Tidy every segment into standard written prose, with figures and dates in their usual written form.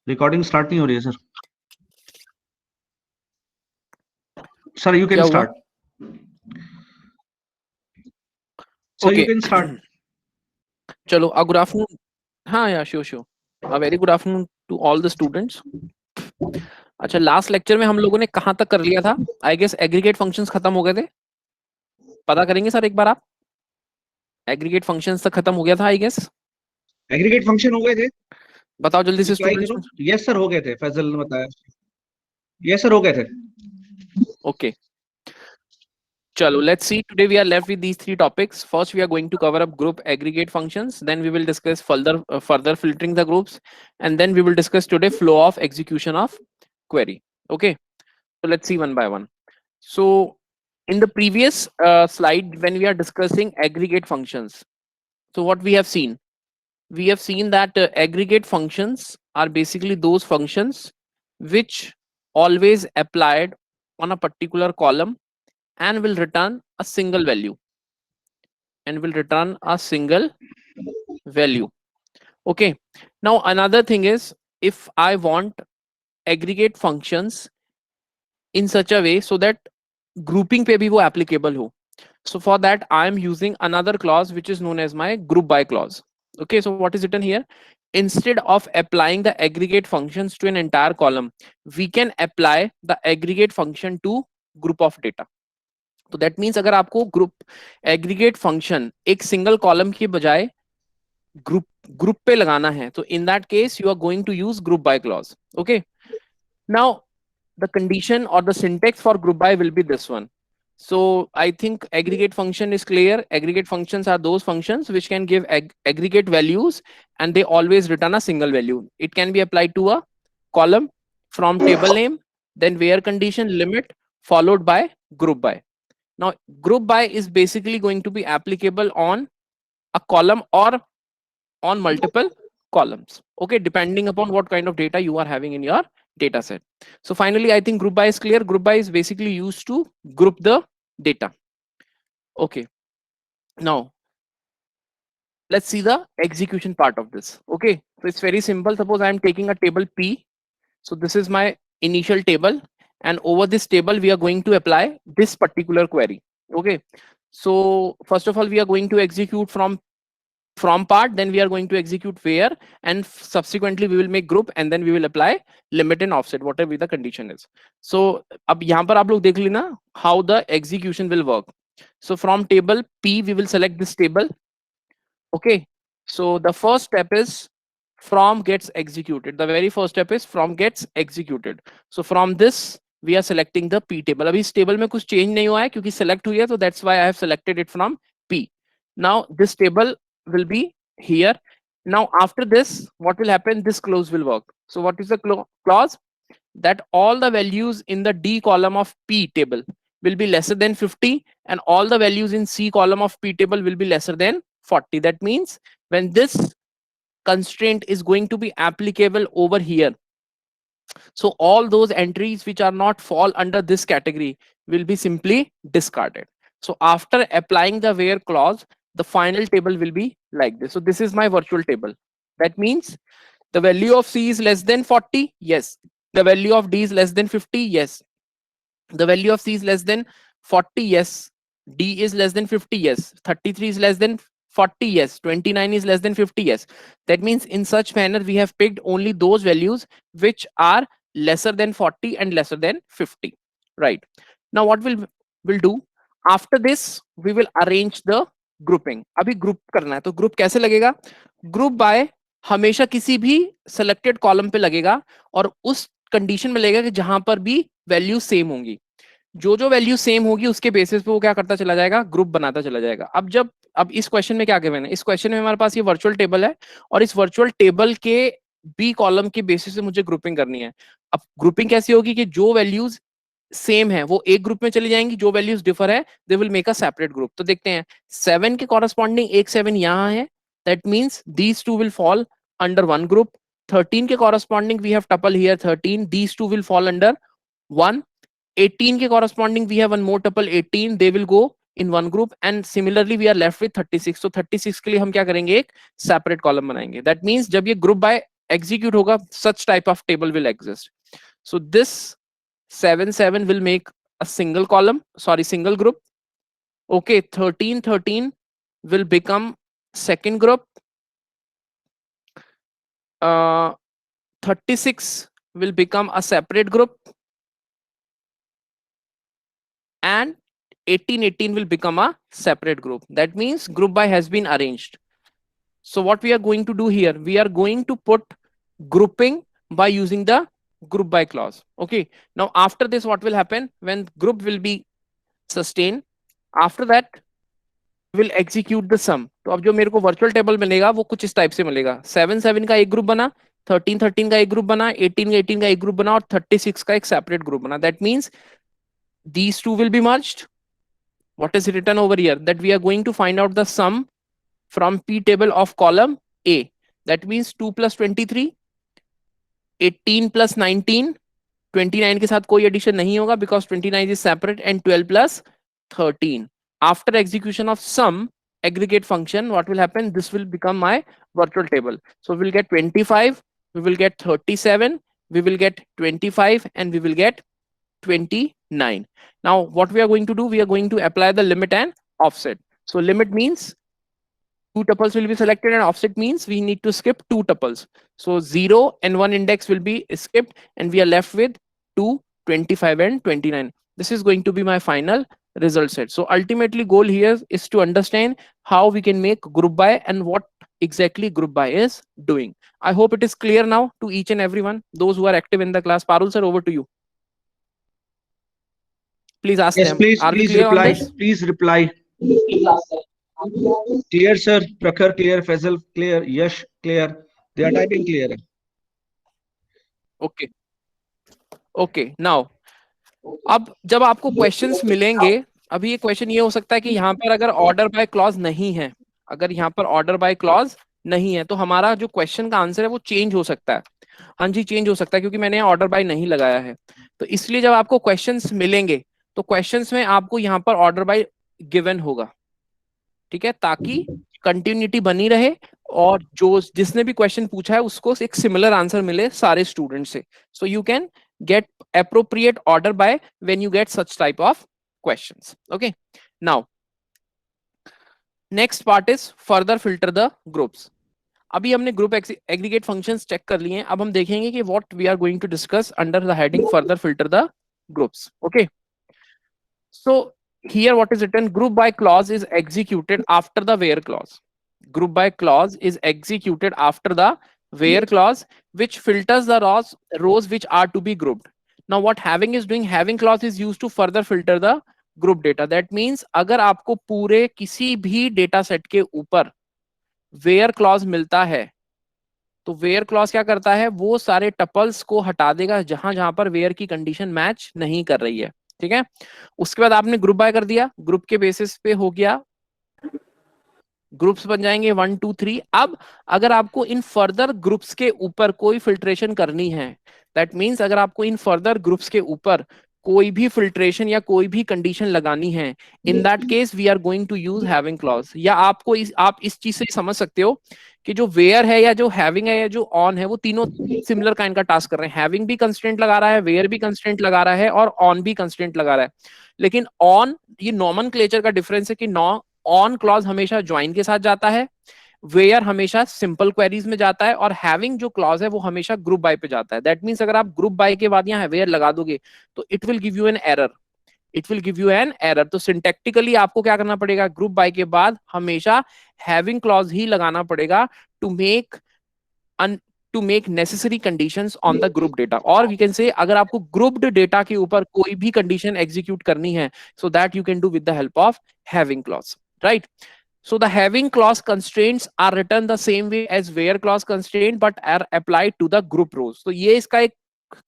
Recording start नहीं हो रही है सर। सर यू कैन क्या हुआ? Start. Sir you okay can start. चलो, अ गुड आफ्टरनून। हाँ yeah sure sure, uh very good afternoon to all the students. अच्छा, लास्ट लेक्चर में हम लोगों ने कहाँ तक कर लिया था? आई गेस एग्रीगेट फंक्शंस खत्म हो गए थे। पता करेंगे सर एक बार आप? एग्रीगेट फंक्शंस तक खत्म हो गया था आई गेस। एग्रीगेट फंक्शन हो गए थे। बताओ जल्दी से रिप्लाई स्टूडेंट्स करो। में। यस सर हो गए थे, फैजल ने बताया। यस सर हो गए थे। ओके चलो, let's see. Today we are left with these three topics. First, we are going to cover up group aggregate functions. Then we will discuss further filtering the groups, and then we will discuss today flow of execution of query. Okay, so let's see one by one. So in the previous slide, when we are discussing aggregate functions, so what we have seen? We have seen that aggregate functions are basically those functions which always applied on a particular column and will return a single value Okay, now another thing is, if I want aggregate functions in such a way so that grouping पे भी वो applicable हो, so for that I am using another clause which is known as my group by clause. Okay, so what is written here? Instead of applying the aggregate functions to an entire column, we can apply the aggregate function to group of data. तो that means अगर आपको group aggregate function एक single column के बजाय group पे लगाना है, तो in that case you are going to use group by clause. Okay, now the condition or the syntax for group by will be this one. So I think aggregate function is clear. Aggregate functions are those functions which can give aggregate values and they always return a single value. It can be applied to a column from table name, then where condition limit followed by group by. Now group by is basically going to be applicable on a column or on multiple columns, okay, depending upon what kind of data you are having in your data set. So finally I think group by is clear. Group by is basically used to group the data. Okay, now let's see the execution part of this. Okay, so it's very simple. Suppose I am taking a table P. So this is my initial table, and over this table we are going to apply this particular query. Okay, so first of all we are going to execute from part, then we are going to execute where, and subsequently we will make group, and then we will apply limit and offset whatever the condition is. So अब यहाँ पर आप लोग देख लेना how the execution will work. So from table P we will select this table. Okay, so the first step is from gets executed. The very first step is from gets executed. So from this we are selecting the P table. अभी इस table में कुछ change नहीं हुआ है क्योंकि select हुई है, तो that's why I have selected it from P. Now this table will be here. Now after this what will happen? This clause will work. So what is the clause? That all the values in the D column of P table will be lesser than 50, and all the values in C column of P table will be lesser than 40. That means when this constraint is going to be applicable over here, so all those entries which are not fall under this category will be simply discarded. So after applying the where clause, the final table will be like this. So this is my virtual table. That means the value of C is less than 40. Yes. The value of D is less than 50. Yes. The value of C is less than 40. Yes. D is less than 50. Yes. 33 is less than 40. Yes. 29 is less than 50. Yes. That means in such manner we have picked only those values which are lesser than 40 and lesser than 50. Right. Now what we'll do after this, we will arrange the grouping. अभी group करना है, तो group कैसे लगेगा? Group by हमेशा किसी भी selected column पे लगेगा और उस कंडीशन में लगेगा कि जहां पर भी वैल्यू सेम होंगी. जो वैल्यू सेम होगी उसके बेसिस पे वो क्या करता चला जाएगा? ग्रुप बनाता चला जाएगा. अब इस क्वेश्चन में क्या गिवन है? इस क्वेश्चन में हमारे पास ये वर्चुअल टेबल है और इस वर्चुअल टेबल के बी कॉलम के बेसिस पे मुझे ग्रुपिंग करनी है. अब ग्रुपिंग कैसी होगी कि जो वैल्यूज सेम है वो एक ग्रुप में चली जाएंगी, जो वैल्यूज डिफर है they will make a separate group. तो देखते हैं 7 के कॉरेस्पॉन्डिंग एक 7 यहाँ है, that means these two will fall under one group. 13 के corresponding we have tuple here 13, these two will fall under one. 18 के corresponding we have one more tuple 18, they will go in one group. And similarly we are left with 36. तो 36 के लिए हम क्या करेंगे? एक separate column बनाएंगे. That means जब ये ग्रुप बाय execute होगा, such type of table will exist. So this 7 7 will make a single column, sorry, single group. Okay, 13 13 will become second group. 36 will become a separate group, and 18 18 will become a separate group. That means group by has been arranged. So what we are going to do here, we are going to put grouping by using the group by clause. Okay, now after this what will happen, when group will be sustained, after that will execute the sum. तो अब जो मेरे को virtual table मिलेगा वो कुछ इस type से मिलेगा, 7 7 का एक ग्रुप बना, 13 13 का एक ग्रुप बना, 18 18 का एक ग्रुप बना और 36 का एक सेपरेट ग्रुप बना. That means these two will be merged. What is written over here, that we are going to find out the sum from P table of column A. That means 2 plus 23, 18 plus 19, 29 के साथ कोई addition नहीं होगा because 29 is separate, and 12 plus 13. After execution of sum aggregate function, what will happen, this will become my virtual table. So we will get 25, we will get 37, we will get 25, and we will get 29. Now what we are going to do, we are going to apply the limit and offset. So limit means two tuples will be selected, and offset means we need to skip two tuples. So 0 and 1 index will be skipped, and we are left with 2, 25 and 29. This is going to be my final result set. So ultimately goal here is to understand how we can make group by and what exactly group by is doing. I hope it is clear now to each and everyone, those who are active in the class. Parul sir, over to you. Please ask Yes, them. please, Are we please clear on reply. this? Please reply. Clear, sir. Prakhar clear. Faisal clear. Yash clear. They are typing clear. Okay. Okay. Now, अब जब आपको questions मिलेंगे, अभी ये question ये हो सकता है कि यहाँ पर अगर ऑर्डर बाय क्लॉज नहीं है, अगर यहाँ पर ऑर्डर बाय क्लॉज नहीं है तो हमारा जो क्वेश्चन का आंसर है वो चेंज हो सकता है. हाँ जी, चेंज हो सकता है क्योंकि मैंने यहाँ ऑर्डर बाय नहीं लगाया है. तो इसलिए जब आपको क्वेश्चंस मिलेंगे तो क्वेश्चंस में आपको यहाँ पर ऑर्डर बाय गिवन होगा, ठीक है, ताकि कंटिन्यूटी बनी रहे और जो जिसने भी क्वेश्चन पूछा है उसको एक सिमिलर आंसर मिले सारे स्टूडेंट से. So you can get appropriate order by when you get such type of questions. Okay, now next part is further filter the groups. अभी हमने ग्रुप एग्रीगेट फंक्शंस चेक कर लिए हैं, अब हम देखेंगे कि what we are going to discuss under the heading further filter the groups. Okay, so here what is written, group by clause is executed after the where clause. Group by clause is executed after the where clause, which filters the rows which are to be grouped. Now what having is doing, having clause is used to further filter the group data. That means अगर आपको पूरे किसी भी data set के ऊपर where clause मिलता है तो where clause क्या करता है, वो सारे टपल्स को हटा देगा जहां जहां पर where की कंडीशन मैच नहीं कर रही है. ठीक है, उसके बाद आपने ग्रुप बाय कर दिया, ग्रुप के बेसिस पे हो गया, ग्रुप्स बन जाएंगे 1 2 3. अब अगर आपको इन फर्दर ग्रुप्स के ऊपर कोई फिल्ट्रेशन करनी है, दैट मींस अगर आपको इन फर्दर ग्रुप्स के ऊपर कोई भी फिल्ट्रेशन या कोई भी कंडीशन लगानी है, in that case we are going to use having clause. या आपको आप इस चीज से समझ सकते हो कि जो वेयर है या जो हैविंग है या जो ऑन है वो तीनों सिमिलर काइंड का टास्क कर रहे हैं. हैविंग भी कंस्ट्रेंट लगा रहा है, वेयर भी कंस्ट्रेंट लगा रहा है और ऑन भी कंस्ट्रेंट लगा रहा है. लेकिन ऑन, ये नॉमेनक्लेचर का डिफरेंस है कि ऑन क्लॉज हमेशा ज्वाइन के साथ जाता है, वेयर हमेशा सिंपल क्वेरीज में जाता है, और हैविंग जो क्लॉज है वो हमेशा ग्रुप बाय पे जाता है. दैट मींस अगर आप ग्रुप बाय के बाद यहाँ वेयर लगा दोगे तो it will give you an error, it will give you an error. तो सिंटैक्टिकली आपको क्या करना पड़ेगा, ग्रुप बाय के बाद हमेशा हैविंग क्लॉज ही लगाना पड़ेगा to make necessary conditions on the group data. और वी कैन से अगर आपको ग्रुप्ड डेटा के ऊपर कोई भी कंडीशन एग्जीक्यूट करनी है, so that you can do with the help of having clause, right. So the having clause constraints are written the same way as where clause constraint but are applied to the group rows. तो ये इसका एक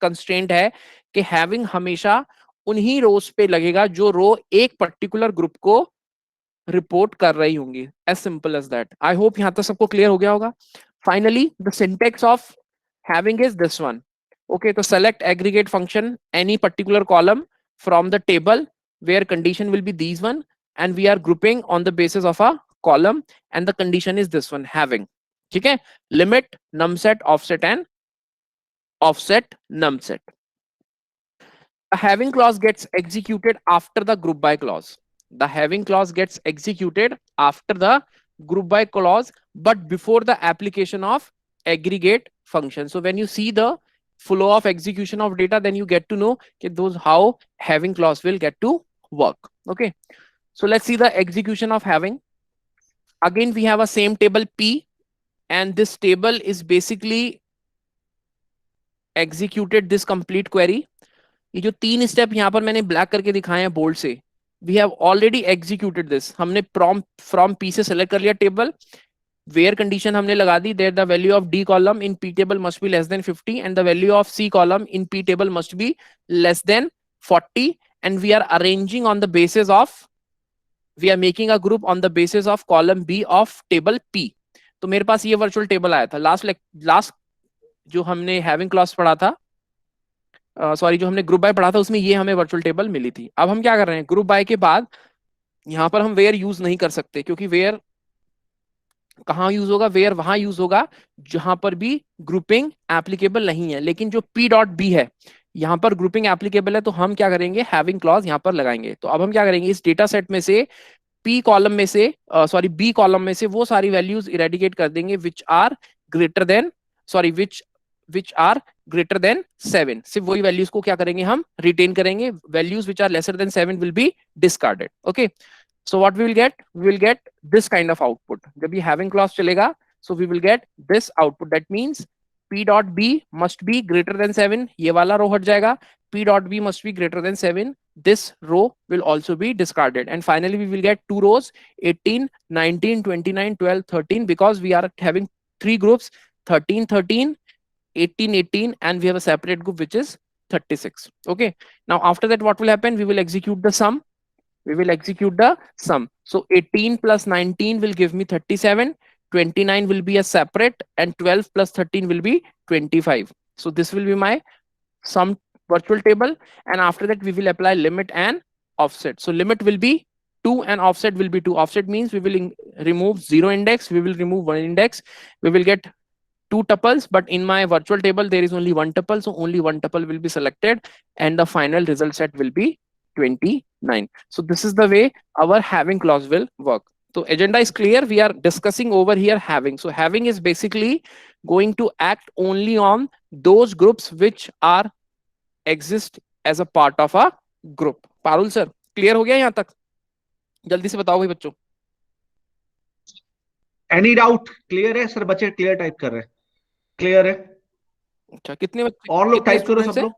constraint है कि having हमेशा उन्हीं rows पे लगेगा जो रो एक particular group को report कर रही होंगी. As simple as that. I hope यहाँ तक सबको clear हो गया होगा. Finally, the syntax of having is this one. Okay, तो select aggregate function any particular column from the table where condition will be these one, and we are grouping on the basis of a column, and the condition is this one, having. ठीक है, limit नमसेट offset and offset नमसेट. The having clause gets executed after the group by clause. The having clause gets executed after the group by clause, but before the application of aggregate function. So when you see the flow of execution of data, then you get to know those how having clause will get to work. Okay. So let's see the execution of having. Again, we have a same table P, and this table is basically executed this complete query. ये जो 3 step यहाँ पर मैंने black करके दिखाए हैं bold से, we have already executed this. हमने फ्रॉम पी से सेलेक्ट कर लिया टेबल, वेयर कंडीशन हमने लगा दी, there the value of D column in P table must be less than 50 and the value of C column in P table must be less than 40, and we are arranging on the basis of, we are making a group on the basis of column B of table P. तो मेरे पास ये virtual table आया था last जो हमने having clause पढ़ा था, sorry जो हमने ग्रुप बाय पढ़ा था, उसमें ये हमें वर्चुअल टेबल मिली थी. अब हम क्या कर रहे हैं, ग्रुप बाय के बाद यहां पर हम वेयर यूज नहीं कर सकते, क्योंकि वेयर कहाँ यूज होगा, वेयर वहां यूज होगा जहां पर भी ग्रुपिंग एप्लीकेबल नहीं है. लेकिन जो पी डॉट बी है, यहां पर ग्रुपिंग एप्लीकेबल है, तो हम क्या करेंगे, हैविंग क्लॉज यहां पर लगाएंगे. तो अब हम क्या करेंगे, इस डेटा सेट में से पी कॉलम में से सॉरी बी कॉलम में से वो सारी वैल्यूज इरेडिकेट कर देंगे which are greater than, sorry which are greater than 7. सिर्फ वही वैल्यूज को क्या करेंगे, हम रिटेन करेंगे. Values which are lesser than 7 will be discarded. Okay, so what we will get this kind of output. जब ये हैविंग क्लॉज चलेगा, so we will get this output. That means p dot b must be greater than 7, ये वाला row हट जाएगा. p dot b must be greater than 7, this row will also be discarded, and finally we will get two rows, 18, 19, 29, 12, 13, because we are having 3 groups, 13, 13, 18, 18, and we have a separate group which is 36. Okay, now after that what will happen, we will execute the sum. So 18 plus 19 will give me 37, 29 will be a separate, and 12 plus 13 will be 25. So this will be my sum virtual table, and after that we will apply limit and offset. So limit will be 2 and offset will be 2. Offset means we will remove 0 index, we will remove 1 index, we will get 2 tuples, but in my virtual table there is only 1 tuple, so only 1 tuple will be selected, and the final result set will be 29. So this is the way our having clause will work. So agenda is clear. We are discussing over here having. So having is basically going to act only on those groups which are exist as a part of a group. Parul sir clear हो गया यहाँ तक? जल्दी से बताओ भाई बच्चों. Any doubt? Clear है सर? बच्चे क्लियर टाइप कर रहे हैं. क्लियर है? अच्छा, कितने बच्चे और लोग टाइप करो, सब लोग.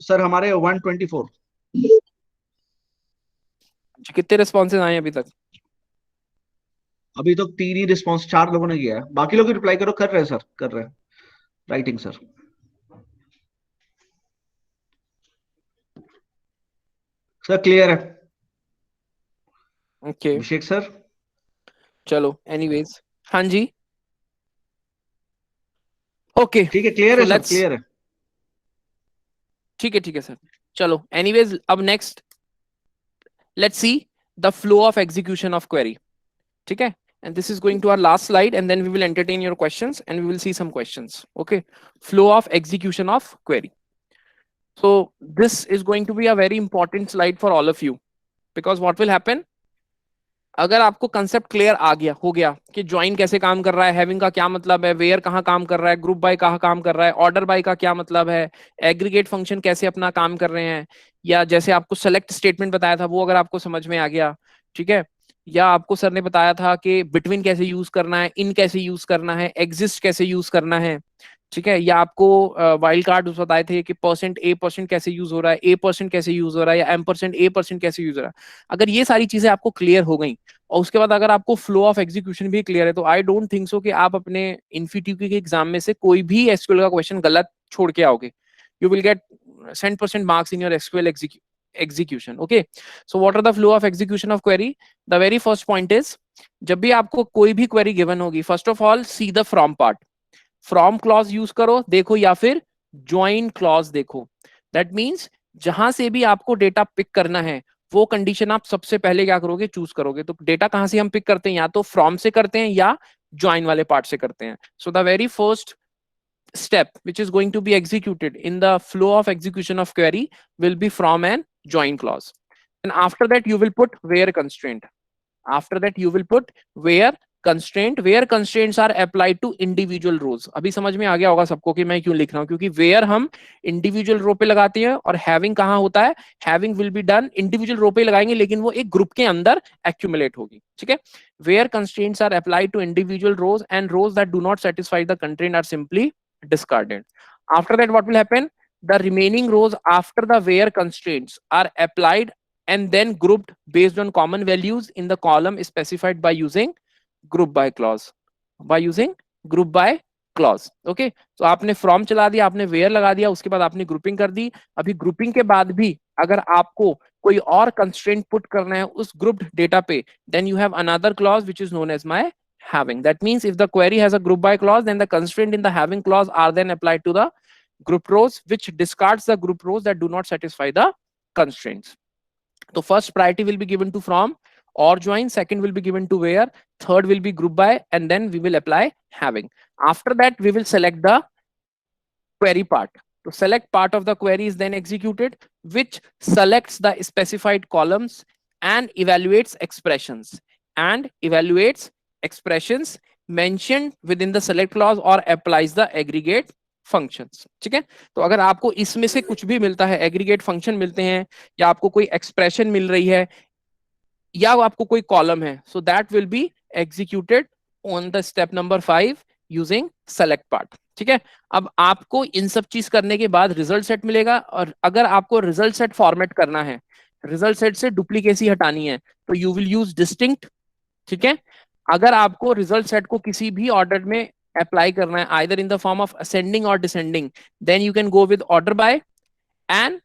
सर हमारे 124. कितने रिस्पॉन्सेज आए अभी तक? अभी तो 3 ही रिस्पॉन्स, 4 लोगों ने किया है. बाकी लोग रिप्लाई करो. कर रहे हैं सर, कर रहे हैं राइटिंग सर. सर क्लियर है? ओके, अभिषेक सर. चलो एनीवेज, हाँ जी, ओके ठीक है. क्लियर है सर? क्लियर है? ठीक है सर. चलो एनीवेज, अब next let's see the flow of execution of query. ठीक है, and this is going to our last slide, and then we will entertain your questions and we will see some questions. Okay, flow of execution of query. So this is going to be a very important slide for all of you, because what will happen, अगर आपको concept clear हो गया कि join कैसे काम कर रहा है, हैविंग का क्या मतलब है, वेयर कहाँ काम कर रहा है, ग्रुप बाय कहाँ काम कर रहा है, ऑर्डर बाय का क्या मतलब है, एग्रीगेट फंक्शन कैसे अपना काम कर रहे हैं, या जैसे आपको सेलेक्ट स्टेटमेंट बताया था वो अगर आपको समझ में आ गया, ठीक है, या आपको सर ने बताया था कि बिटवीन कैसे यूज करना है, इन कैसे यूज करना है, एग्जिस्ट कैसे यूज करना है, ठीक है, या आपको वाइल्ड कार्ड बताए थे कि %A% कैसे यूज हो रहा है, A% कैसे यूज हो रहा है, या M%A% कैसे यूज हो रहा है. अगर ये सारी चीजें आपको क्लियर हो गई और उसके बाद अगर आपको फ्लो ऑफ एग्जीक्यूशन भी क्लियर है, तो आई डोंट थिंक सो कि आप अपने इन्फीट्यूकी के एग्जाम में से कोई भी एसक्यूएल का क्वेश्चन गलत छोड़ के आओगे. You will get 100% marks in your SQL execution. Okay, so what are the flow of execution of query? The very first point is, जब भी आपको कोई भी query given होगी, first of all see the from part. From clause use करो देखो, या फिर join clause देखो. That means जहां से भी आपको डेटा पिक करना है वो कंडीशन आप सबसे पहले क्या करोगे, चूज करोगे. तो डेटा कहां से हम पिक करते हैं, या तो फ्रॉम से करते हैं या ज्वाइन वाले पार्ट से करते हैं. So the very first step which is going to be executed in the flow of execution of query will be from an join clause, and after that you will put where constraint. After that you will put where constraint. Where constraints are applied to individual rows. अभी समझ में आ गया होगा सबको कि मैं क्यों लिख रहा हूँ, क्योंकि where हम individual row पे लगाते हैं और having कहाँ होता है, having will be done individual row पे लगाएंगे लेकिन वो एक ग्रुप के अंदर accumulate होगी. ठीक है. Where constraints are applied to individual rows and rows that do not satisfy the constraint are simply discarded. After that what will happen, the remaining rows after the where constraints are applied and then grouped based on common values in the column specified by using group by clause. By using group by clause. Okay. तो आपने from चला दिया, आपने where लगा दिया, उसके बाद आपने grouping कर दी. अभी grouping के बाद भी अगर आपको कोई और constraint put करना है उस grouped data पे, then you have another clause which is known as my having. That means if the query has a group by clause, then the constraint in the having clause are then applied to the group rows, which discards the group rows that do not satisfy the constraints. So first priority will be given to from or join, second will be given to where, third will be group by, and then we will apply having. After that we will select the query part. To select part of the query is then executed, which selects the specified columns and evaluates expressions mentioned within the select clause or applies the aggregate functions. ठीक है. तो अगर आपको इसमें से कुछ भी मिलता है, एग्रीगेट फंक्शन मिलते हैं या आपको कोई एक्सप्रेशन मिल रही है या आपको कोई कॉलम है, so that will be executed on the step number 5 using select part. ठीक है. अब आपको इन सब चीज करने के बाद रिजल्ट सेट मिलेगा, और अगर आपको रिजल्ट सेट फॉर्मेट करना है, रिजल्ट सेट से डुप्लीकेसी हटानी है, तो यू विल यूज डिस्टिंक्ट. ठीक है. अगर आपको रिजल्ट सेट को किसी भी ऑर्डर में अप्लाई करना है, either in the form of ascending और descending, then you can go with order by. And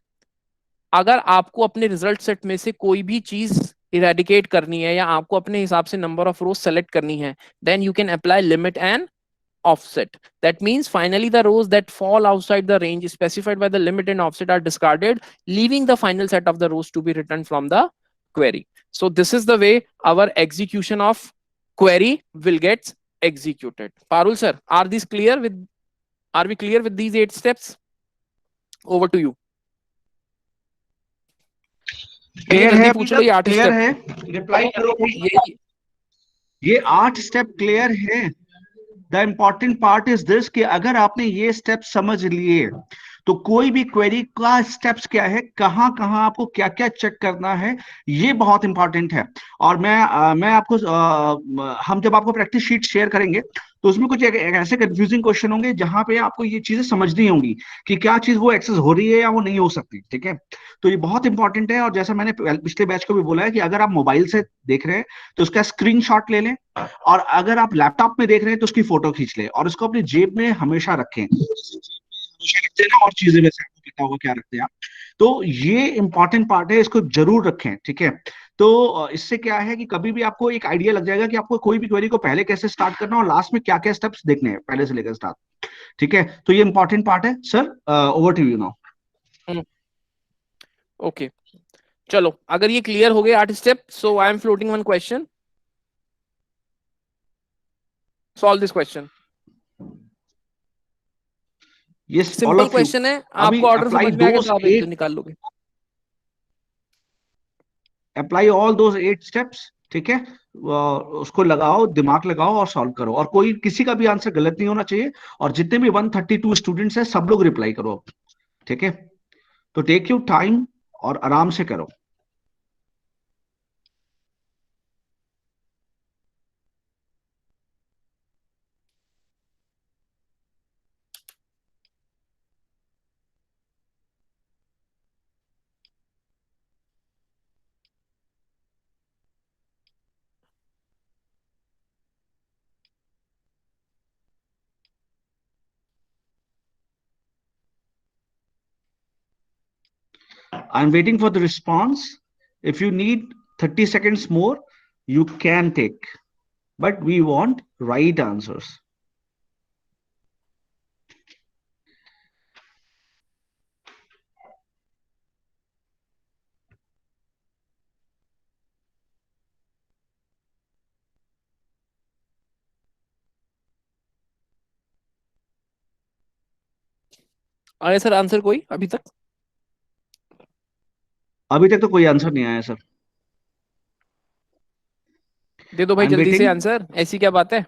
अगर आपको अपने रिजल्ट सेट में से कोई भी चीज इरेडिकेट करनी है या आपको अपने हिसाब से नंबर ऑफ रोज सेलेक्ट करनी है, then you can apply limit and offset. That means finally the rows that fall outside the range specified by the limit and offset are discarded, leaving the final set of the rows to be returned from the query. So this is the way our execution of query will get executed. Parul sir, are we clear with these 8 steps? Over to you. Clear है पूछ लो, ये 8 clear step है, reply करो. ये 8 step clear है. The important part is this कि अगर आपने ये स्टेप समझ लिए तो कोई भी क्वेरी का स्टेप्स क्या है, कहां कहां आपको क्या क्या चेक करना है, ये बहुत इंपॉर्टेंट है. और मैं आपको हम जब आपको प्रैक्टिस शीट शेयर करेंगे तो उसमें कुछ ऐसे कंफ्यूजिंग क्वेश्चन होंगे जहां पे आपको ये चीजें समझनी होंगी कि क्या चीज वो एक्सेस हो रही है या वो नहीं हो सकती. ठीक है. तो ये बहुत इंपॉर्टेंट है. और जैसा मैंने पिछले बैच को भी बोला है कि अगर आप मोबाइल से देख रहे हैं तो उसका स्क्रीनशॉट ले लें, और अगर आप लैपटॉप में देख रहे हैं तो उसकी फोटो खींच लें और उसको अपनी जेब में हमेशा रखें. हमेशा रखते हैं ना, और चीजें वैसे आपको पता होगा क्या रखते हैं आप. तो ये इंपॉर्टेंट पार्ट है, इसको जरूर रखें. ठीक है. तो इससे क्या है कि कभी भी आपको एक आइडिया लग जाएगा कि आपको कोई भी क्वेरी को पहले कैसे स्टार्ट करना और लास्ट में क्या क्या स्टेप्स देखने हैं पहले से लेकर स्टार्ट. ठीक है. तो ये इंपॉर्टेंट पार्ट है. Sir over to you now. Okay. चलो, अगर ये क्लियर हो गए 8 step, so I am floating one question. Solve this question. ये सिंपल क्वेश्चन है, आपको ऑर्डर समझ में आ गया तो आप एक निकाल लोगे. Apply all those 8 steps. ठीक है. उसको लगाओ, दिमाग लगाओ और सॉल्व करो, और कोई किसी का भी आंसर गलत नहीं होना चाहिए. और जितने भी 132 स्टूडेंट्स हैं सब लोग रिप्लाई करो. ठीक है. तो टेक यू टाइम और आराम से करो. I'm waiting for the response. If you need 30 seconds more, you can take. But we want right answers. अरे सर आंसर कोई अभी तक? अभी तक तो कोई आंसर नहीं आया सर। दे दो आई भाई एम जल्दी से वेटिंग। आंसर, ऐसी क्या बात है?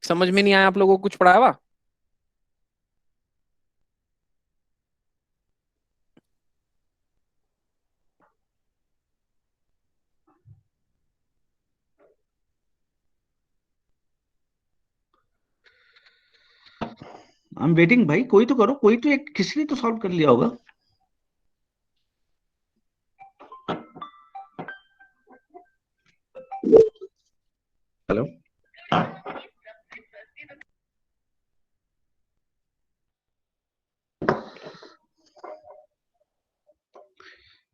समझ में नहीं आया आप लोगों को कुछ पढ़ाया हुआ? आई एम वेटिंग भाई, कोई तो करो, कोई तो एक, किसी ने तो सॉल्व कर लिया होगा। हेलो।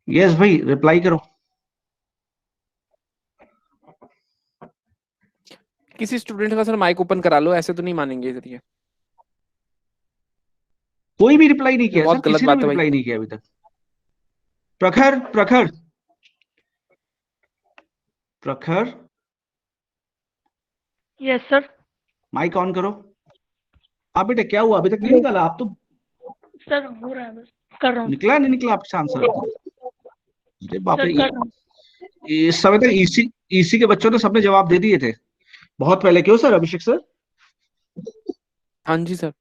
यस भाई, रिप्लाई करो। किसी स्टूडेंट का सर माइक ओपन करा लो, ऐसे तो नहीं मानेंगे इधर ये। कोई भी रिप्लाई नहीं ये किया सर, बहुत गलत किसी ने भी बात है भाई। रिप्लाई नहीं किया अभी तक। प्रखर, प्रखर, प्रखर, यस सर। माइक ऑन करो। आप बेटा क्या हुआ, अभी तक नहीं निकाला आप तो? सर हो रहा है, बस कर रहा हूँ। निकला नहीं निकला आपका आंसर? अरे बाप सर रे, कर रहा हूँ। इस समय तक ईसी ईसी के बच्चों ने सबने जवाब दे दिए थे बहुत पहले। क्यों सर, अभिषेक सर? हाँ जी सर।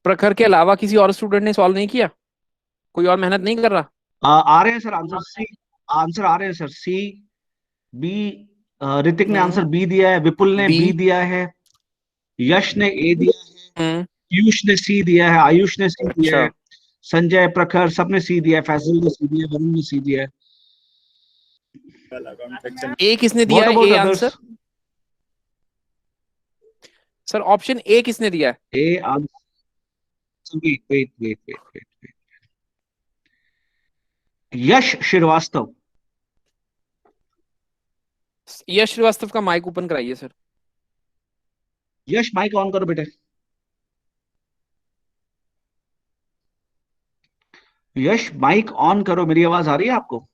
प्रखर के अलावा किसी और स्टूडेंट ने सॉल्व नहीं किया? कोई और मेहनत नहीं कर रहा? आ रहे हैं सर आंसर सी। आंसर आ रहे हैं सर, सी, बी। ऋतिक ने आंसर बी दिया है, विपुल ने बी। बी दिया है, यश ने ए दिया है, हम्म। पीयूष ने सी दिया है, आयुष ने सी दिया है, अच्छा। संजय, प्रखर सबने सी दिया है, फैसल ने सी दिया है, वरुण ने सी दिया है। ए किसने दिया व्हाट है, about A others? Answer? Sir option A किसने दिया है? A answer, wait wait wait wait wait, Yash Srivastava. Yash Srivastava का माइक ओपन कराइए सर। यश माइक ऑन करो बेटे। यश माइक ऑन करो, मेरी आवाज आ रही है आपको?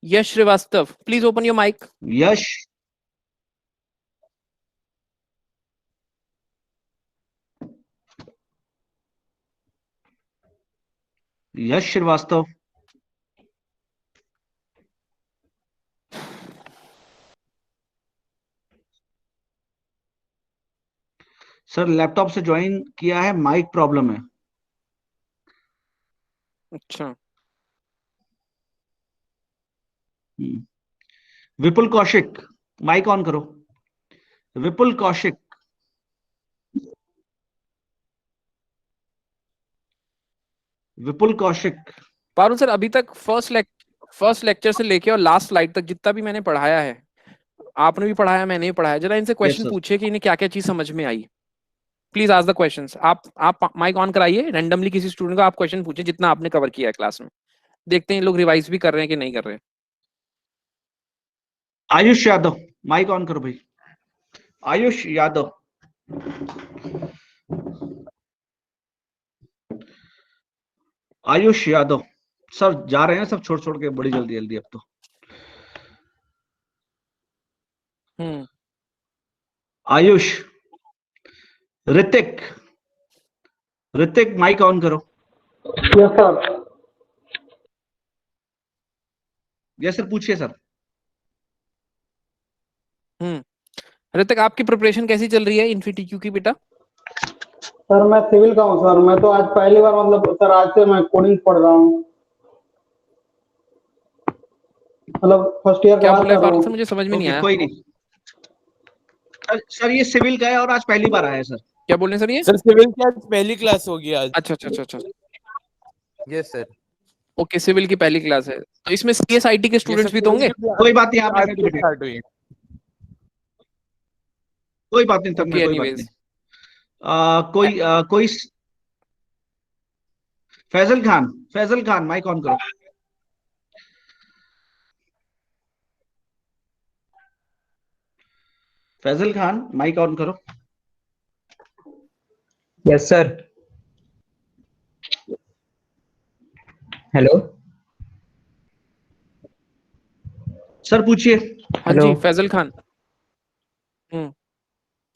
Yash Srivastava please open your mic. Yash, Yash Srivastava. Sir laptop से ज्वाइन किया है, माइक प्रॉब्लम है। अच्छा। विपुल कौशिक, माइक ऑन करो। विपुल कौशिक, विपुल कौशिक। पारुल सर अभी तक फर्स्ट लेक्चर से लेके और लास्ट स्लाइड तक जितना भी मैंने पढ़ाया है, आपने भी पढ़ाया मैंने भी पढ़ाया, जरा इनसे यस क्वेश्चन सर। पूछिए कि इन्हें क्या क्या चीज समझ में आई। Please ask the questions. आप माइक ऑन कराइए, रैंडमली किसी स्टूडेंट को आप क्वेश्चन पूछिए जितना आपने कवर किया है क्लास में। देखते हैं लोग रिवाइज भी कर रहे हैं कि नहीं कर रहे हैं। आयुष यादव, माइक ऑन करो भाई। आयुष यादव, आयुष यादव। सर जा रहे हैं सब छोड़ छोड़ के बड़ी जल्दी जल्दी अब तो। आयुष, ऋतिक, ऋतिक माइक ऑन करो। Yes sir. यस सर, पूछिए सर। ऋतिक आपकी प्रिपरेशन कैसी चल रही है इन्फिटीक्यू की बेटा? सर मैं सिविल का हूँ सर, मैं तो आज पहली बार मतलब सर आज से मैं कोडिंग पढ़ रहा हूँ, मतलब फर्स्ट ईयर क्या क्लास बोला है कर रहा पारुल सर, हूँ। मुझे समझ में नहीं ओके आया। कोई नहीं। सर ये सिविल का है और आज पहली बार आया है सर। क्या बोल रहे हैं सर ये? सर सिविल की आज पहली क्लास होगी आज। अच्छा अच्छा अच्छा अच्छा। Yes sir. ओके, सिविल की पहली क्लास है, तो इसमें CSIT के स्टूडेंट्स भी तो होंगे। कोई बात नहीं, आप रहने दो बेटे, कोई बात नहीं, तब ओके, में कोई बात एनीवेज नहीं। कोई फैजल खान माइक ऑन करो। फैजल खान माइक ऑन करो। Yes sir. हेलो सर पूछिए। हाँ हेलो जी, फैजल खान।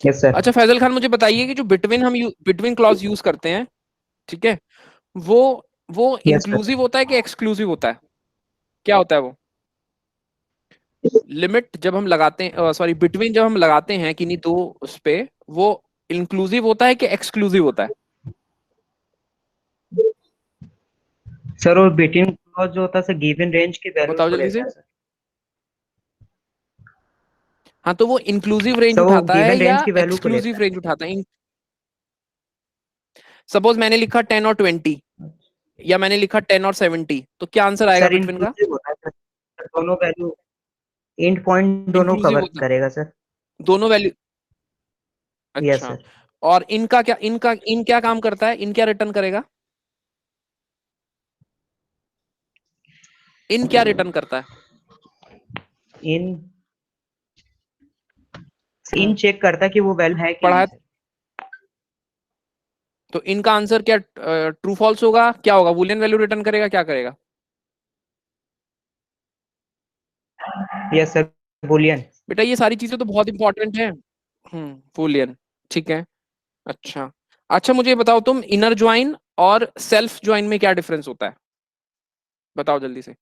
Yes sir. अच्छा फैजल खान, मुझे बताइए कि जो बिटवीन क्लॉज यूज करते हैं, ठीक है, वो वो यस सर। इंक्लूसिव होता है कि एक्सक्लूसिव होता है, क्या होता है वो? लिमिट जब हम लगाते हैं, सॉरी, बिटवीन जब हम लगाते हैं किन्हीं दो उस पे, वो इंक्लूसिव होता है कि एक्सक्लूसिव होता है? सर और बिटवीन क्लॉज जो होता है सर गिवन रेंज की वैल्यूज बताओ को जल्दी लेता से। है सर। हाँ, तो वो इंक्लूसिव रेंज सर वो उठाता है गिवन या रेंज की वैल्यू को लेता एक्सक्लूसिव रेंज उठाता है? सपोज मैंने लिखा 10 और 20, है या मैंने लिखा 10 और 70, तो क्या आंसर आएगा सर। बिटवीन का? इंक्लूसिव होता है सर, दोनों वैल्यू एंड पॉइंट दोनों इंक्लूसिव कवर होता है, करेगा सर। दोनों वैल्यू। यस अच्छा, सर। और इन क्या काम करता है, इन क्या रिटर्न करेगा? इन क्या रिटर्न करता है? इन इन चेक करता है कि वो वैल्यू है कि पढ़ा नहीं है, सर। तो इनका आंसर क्या ट्रू फॉल्स होगा, क्या होगा, बूलियन वैल्यू रिटर्न करेगा, क्या करेगा? Yes sir Boolean. बेटा ये सारी चीजें तो बहुत इंपॉर्टेंट है। बूलियन, ठीक है। अच्छा, अच्छा मुझे ये बताओ तुम, इनर ज्वाइन और सेल्फ ज्वाइन में क्या डिफरेंस होता है? बताओ जल्दी से।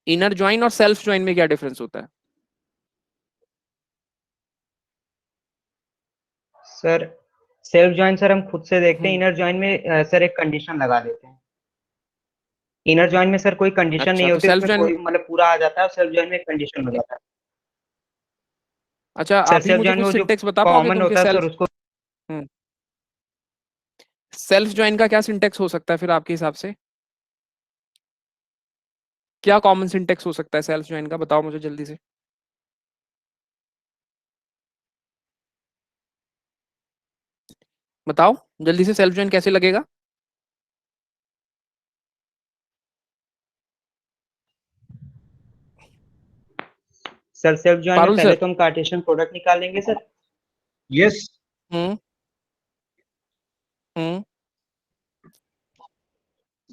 इनर ज्वाइन और सेल्फ ज्वाइन में क्या डिफरेंस होता है? सर सेल्फ ज्वाइन सर हम खुद से देखते हैं, हम्म, इनर ज्वाइन में सर एक कंडीशन लगा देते हैं। इनर ज्वाइन में सर कोई कंडीशन अच्छा नहीं तो होती, सेल्फ उसमें ज्वाइन, कोई मतलब पूरा आ जाता है, और सेल्फ ज्वाइन में एक कंडीशन हो जाता है। अच्छा सर आप ही सेल्फ मुझे ज्वाइन में कुछ वो जो सिंटेक्स बता पाओगे कॉमन तुम कि होता है सर सेल्फ, उसको। सेल्फ ज्वाइन का क्या सिंटेक्स हो सकता है फिर आपके हिसाब से? क्या कॉमन सिंटेक्स हो सकता है सेल्फ ज्वाइन का, बताओ मुझे जल्दी से। बताओ जल्दी से, सेल्फ ज्वाइन कैसे लगेगा? सर सेल्फ ज्वाइन में पारुल पहले सर। तो हम कार्टेशियन प्रोडक्ट निकालेंगे सर। यस। हम्म हम्म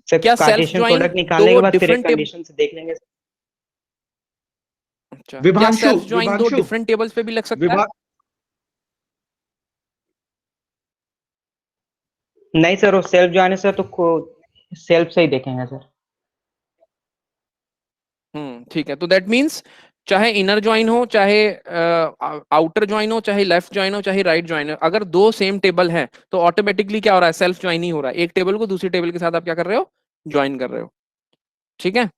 सर क्या सेल्फ कार्टेशियन ज्वाइन प्रोडक्ट निकालने दो के बाद फिर एक डिफरेंट टेबल, कंडीशन से देख लेंगे सर। अच्छा क्या विभांशु, सेल्फ ज्वाइन दो विभांशु, डिफरेंट टेबल्स पे भी लग सकता है? विभा नहीं सर वो सेल्फ ज्वाइन है सर, तो सेल्फ से ही देखेंगे सर। ठीक है, तो दैट मीन्स चाहे इनर ज्वाइन हो, चाहे आउटर ज्वाइन हो, चाहे लेफ्ट ज्वाइन हो, चाहे राइट ज्वाइन हो, अगर दो सेम टेबल है तो ऑटोमेटिकली क्या हो रहा है, सेल्फ ज्वाइन ही हो रहा है। एक टेबल को दूसरी टेबल के साथ आप क्या कर रहे हो, ज्वाइन कर रहे हो, ठीक है।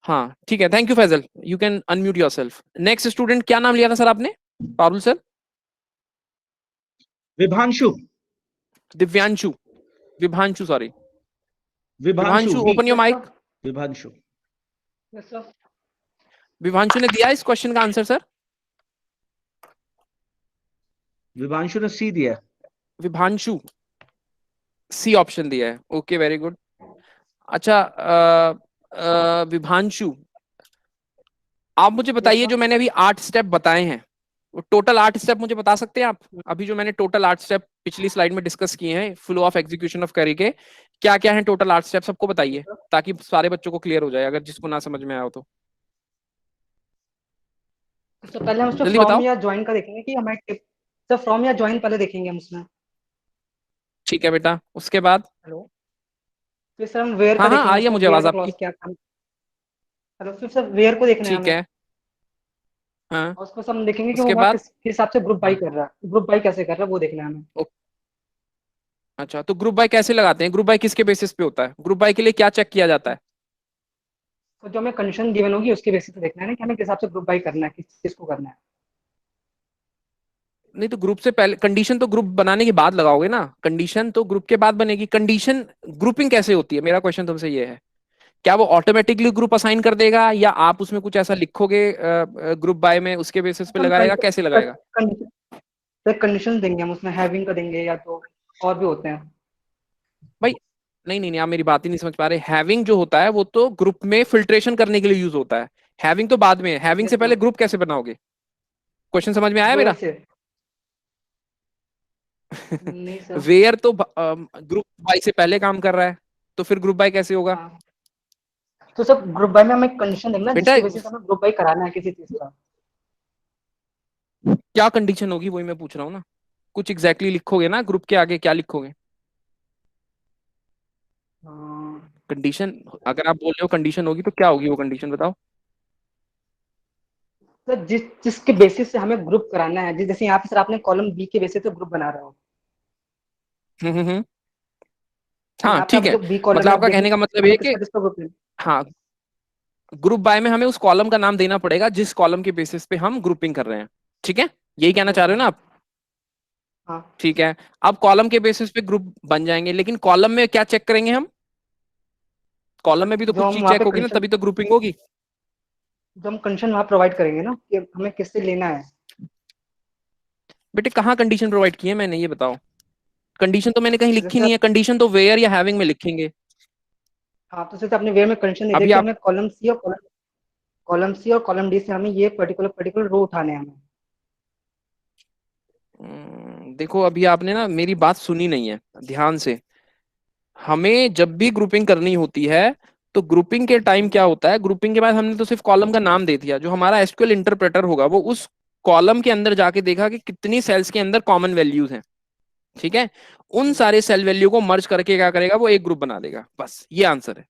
हाँ ठीक है, thank you Faisal, you can unmute yourself. Next student, क्या नाम लिया था सर आपने? Parul sir? Vibhanshu, Divyanshu, Vibhanshu sorry, Vibhanshu Vibhanshu V, open your yes mic. Sir. Vibhanshu. Yes sir. Vibhanshu ने दिया इस क्वेश्चन का आंसर सर? विभांशु ने सी दिया। विभांशु सी ऑप्शन दिया है, ओके वेरी गुड। अच्छा विभांशु, आप मुझे यस बताइए सर। जो मैंने अभी 8 स्टेप बताए हैं, वो टोटल 8 स्टेप मुझे बता सकते हैं आप? अभी जो मैंने टोटल 8 स्टेप पिछली स्लाइड में डिस्कस किए हैं flow of execution of query के, क्या क्या है टोटल 8 स्टेप, सबको बताइए ताकि सारे बच्चों को क्लियर हो जाए, अगर जिसको ना समझ में आया हो तो। तो पहले हम उसमें जल्दी फ्रॉम बताओ। या ज्वाइन का देखेंगे कि हमें सर फ्रॉम या ज्वाइन पहले देखेंगे हम उसमें। ठीक है बेटा, उसके बाद? हेलो। फिर सर हम वेयर का हाँ हाँ आ देखेंगे, रही है उसमें मुझे वेयर आवाज का आपकी। क्लॉज क्या काम। हेलो, फिर सर वेयर को देखना है ठीक हमें। है। हाँ, और उसको सब हम देखेंगे कि वो उसके वहाँ बाद? किस हिसाब से ग्रुप बाई कर रहा है, ग्रुप बाई कैसे कर रहा है वो देखना है हमें। अच्छा, तो ग्रुप बाय कैसे लगाते हैं, ग्रुप बाय किसके बेसिस पे होता है, ग्रुप बाय के लिए क्या चेक किया जाता है? तो जो हमें कंडीशन गिवन होगी उसके बेसिस पे देखना है ना कि हमें किस हिसाब से ग्रुप बाई करना है, किस चीज को करना है। नहीं तो ग्रुप से पहले कंडीशन तो ग्रुप बनाने के बाद लगाओगे ना, कंडीशन तो ग्रुप के बाद बनेगी। कंडीशन ग्रुपिंग कैसे होती है, मेरा क्वेश्चन तुमसे ये है क्या वो ऑटोमेटिकली ग्रुप असाइन कर देगा या आप उसमें कुछ ऐसा लिखोगे ग्रुप बाय में, उसके बेसिस पे लगाएगा, कैसे लगाएगा? कंडीशन देंगे हम उसमें, हैविंग का देंगे या तो और भी होते हैं। भाई नहीं नहीं नहीं, आप मेरी बात ही नहीं समझ पा रहे। हैविंग जो होता है वो तो ग्रुप में फिल्ट्रेशन करने के लिए यूज होता है, हैविंग तो बाद में है। हैविंग से पहले ग्रुप कैसे बनाओगे? क्वेश्चन समझ में आया मेरा? से नहीं सर। वेयर तो ग्रुप बाय से पहले काम कर रहा है, तो फिर ग्रुप बाय कैसे होगा? हाँ। तो सर ग्रुप बाय में हमें कंडीशन देंगे ना, बेटा जिसकी वजह से हमें ग्रुप बाय कराना है किसी चीज का। क्या कंडीशन होगी वही मैं पूछ रहा हूँ ना, कुछ एग्जैक्टली लिखोगे ना, ग्रुप के आगे क्या लिखोगे? कंडीशन, अगर आप बोल रहे हो कंडीशन होगी तो क्या होगी वो कंडीशन, बताओ। सर जिसके बेसिस से हमें ग्रुप कराना है, जैसे यहाँ पे सर आपने कॉलम बी के बेसिस से ग्रुप बना रहे हो। हम्म। हाँ यहाँ पे ठीक आप है, जो बी कॉलम मतलब में आपका कहने का मतलब ये हमें है कि किसका ग्रुप लेना हाँ, ग्रुप बाय में हमें उस कॉलम का नाम देना पड़ेगा जिस कॉलम के बेसिस पे हम ग्रुपिंग कर रहे हैं, ठीक है? यही कहना चाह रहे हो ना आप? हाँ। ठीक है, अब कॉलम के बेसिस पे ग्रुप बन जाएंगे, लेकिन कॉलम में क्या चेक करेंगे हम? कॉलम में भी तो जो कुछ हम चीज वहाँ चेक पे होगी ना, कंडीशन, तभी तो ग्रुपिंग होगी। जो हम कंडीशन वहाँ प्रोवाइड करेंगे ना कि हमें किससे लेना है। बेटे कहाँ कंडीशन प्रोवाइड की है मैंने, ये बताओ। कंडीशन तो मैंने कहीं तो लिखी जैसे नहीं है, कंडीशन तो वेयर या हैविंग में लिखेंगे। हाँ, तो जैसे आपने वे में कंडीशन दे दिया अभी कि आप हमें कॉलम सी और कॉलम डी से हमें ये पर्टिकुलर रो उठाने हैं हमें। देखो, अभी आपने ना मेरी बात सुनी नहीं है ध्यान से। हमें जब भी ग्रुपिंग करनी होती है तो ग्रुपिंग के टाइम क्या होता है, ग्रुपिंग के बाद हमने तो सिर्फ कॉलम का नाम दे दिया, जो हमारा एसक्यूएल इंटरप्रेटर होगा वो उस कॉलम के अंदर जाके देखा कि कितनी सेल्स के अंदर कॉमन वैल्यूज हैं, ठीक है? उन सारे सेल वैल्यू को मर्ज करके क्या करेगा, वो एक ग्रुप बना देगा, बस ये आंसर है।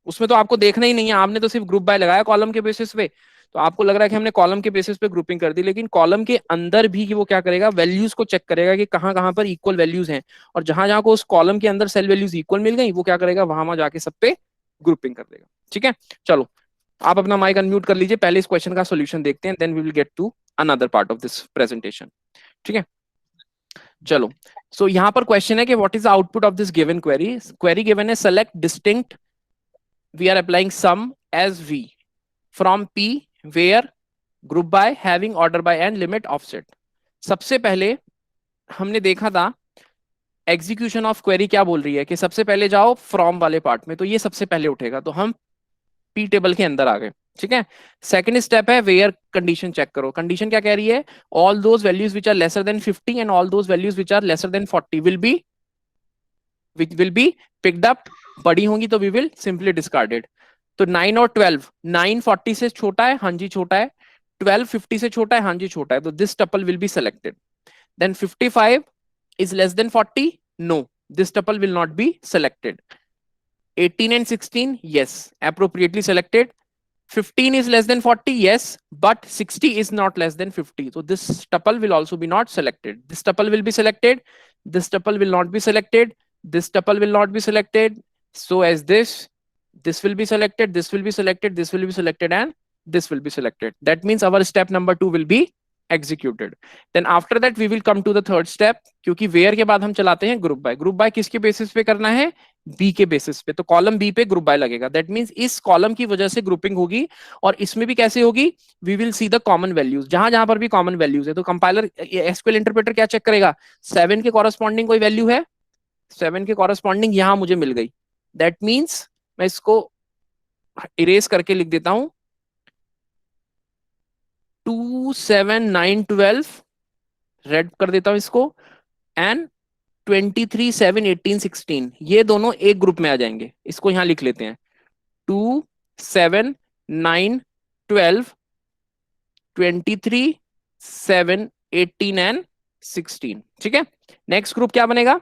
उसमें तो आपको देखना ही नहीं है, आपने तो सिर्फ ग्रुप बाय लगाया कॉलम के बेसिस पे, तो आपको लग रहा है कि हमने कॉलम के बेसिस पे ग्रुपिंग कर दी, लेकिन कॉलम के अंदर भी वो क्या करेगा, वैल्यूज को चेक करेगा कि कहाँ कहाँ पर इक्वल वैल्यूज हैं, और जहां जहां को उस कॉलम के अंदर सेल वैल्यूज इक्वल मिल गई, वो क्या करेगा, वहां वहां जाके सब पे ग्रुपिंग कर देगा, ठीक है? चलो, आप अपना माइक अनम्यूट कर लीजिए, पहले इस क्वेश्चन का सोल्यूशन देखते हैं, then we will get to another part of this presentation, ठीक है? चलो, सो यहाँ पर क्वेश्चन है कि what is the output of this given query. Query given है select distinct, we are applying sum as v from p where group by having order by and limit offset। सबसे पहले हमने देखा था एग्जीक्यूशन ऑफ क्वेरी क्या बोल रही है कि सबसे पहले जाओ फ्रॉम वाले पार्ट में, तो ये सबसे पहले उठेगा, तो हम पी टेबल के अंदर आ गए, ठीक है? सेकंड स्टेप है वेयर कंडीशन चेक करो। कंडीशन क्या कह रही है, all those values which are lesser than 50 and all those values which are lesser than 40 will be picked up. बड़ी होंगी तो वी विल सिंपली डिस्कार्डेड। तो 9 और 12, 9 40 से छोटा है, हाँ जी छोटा है। 12 50 से छोटा है, हाँ जी छोटा है, तो this tuple will be selected. Then 55 is less than 40, no, this tuple will not be selected। 18 and 16, yes, appropriately selected। 15 is less than 40, yes, but 60 is not less than 50, so this tuple will also be not selected। This tuple will be selected, this tuple will not be selected, this tuple will not be selected, so as this will be selected, this will be selected, this will be selected, and this will be selected। That means our step number 2 will be executed। Then after that we will come to the third step, क्योंकि where के बाद हम चलाते हैं group by. Group by किसके basis पे करना है, बी के बेसिस पे, तो कॉलम बी पे ग्रुप बाय लगेगा। दैट मींस इस कॉलम की वजह से ग्रुपिंग होगी, और इसमें भी कैसे होगी, we will see the common values, जहां जहां पर भी कॉमन वैल्यूज है। तो कंपाइलर एसक्यूएल इंटरप्रेटर क्या चेक करेगा, 7 के कॉरेस्पॉन्डिंग कोई वैल्यू है, 7 के कॉरेस्पॉन्डिंग यहां मुझे मिल गई। दैट मीन्स मैं इसको इरेज करके लिख देता हूं, 2 7 9 12 रेड कर देता हूं इसको, एंड 23 7 18 16 ये दोनों एक ग्रुप में आ जाएंगे। इसको यहां लिख लेते हैं, 2 7 9 12 23 7 18 एंड 16, ठीक है? नेक्स्ट ग्रुप क्या बनेगा,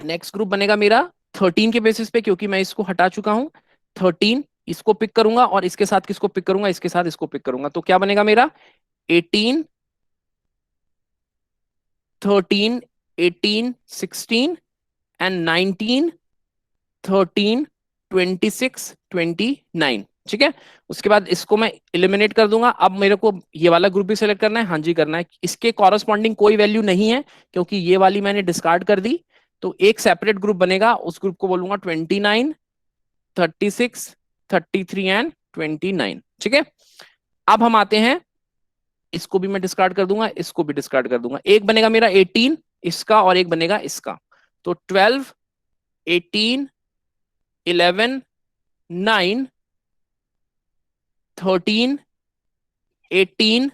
नेक्स्ट ग्रुप बनेगा मेरा 13 के बेसिस पे, क्योंकि मैं इसको हटा चुका हूं। 13 इसको पिक करूंगा, और इसके साथ किसको पिक करूंगा, इसके साथ इसको पिक करूंगा, तो क्या बनेगा मेरा 18 13 18 16 एंड 19 13 26 29, ठीक है? उसके बाद इसको मैं एलिमिनेट कर दूंगा। अब मेरे को ये वाला ग्रुप भी सिलेक्ट करना है, हाँ जी करना है। इसके कॉरेस्पॉन्डिंग कोई वैल्यू नहीं है, क्योंकि ये वाली मैंने डिस्कार्ड कर दी, तो एक सेपरेट ग्रुप बनेगा, उस ग्रुप को बोलूंगा 29 36, 33 एंड 29। ठीक है, अब हम आते हैं, इसको भी मैं डिस्कार्ड कर दूंगा, इसको भी डिस्कार्ड कर दूंगा। एक बनेगा मेरा 18 इसका और एक बनेगा इसका, तो 12, 18, 11, 9, 13, 18,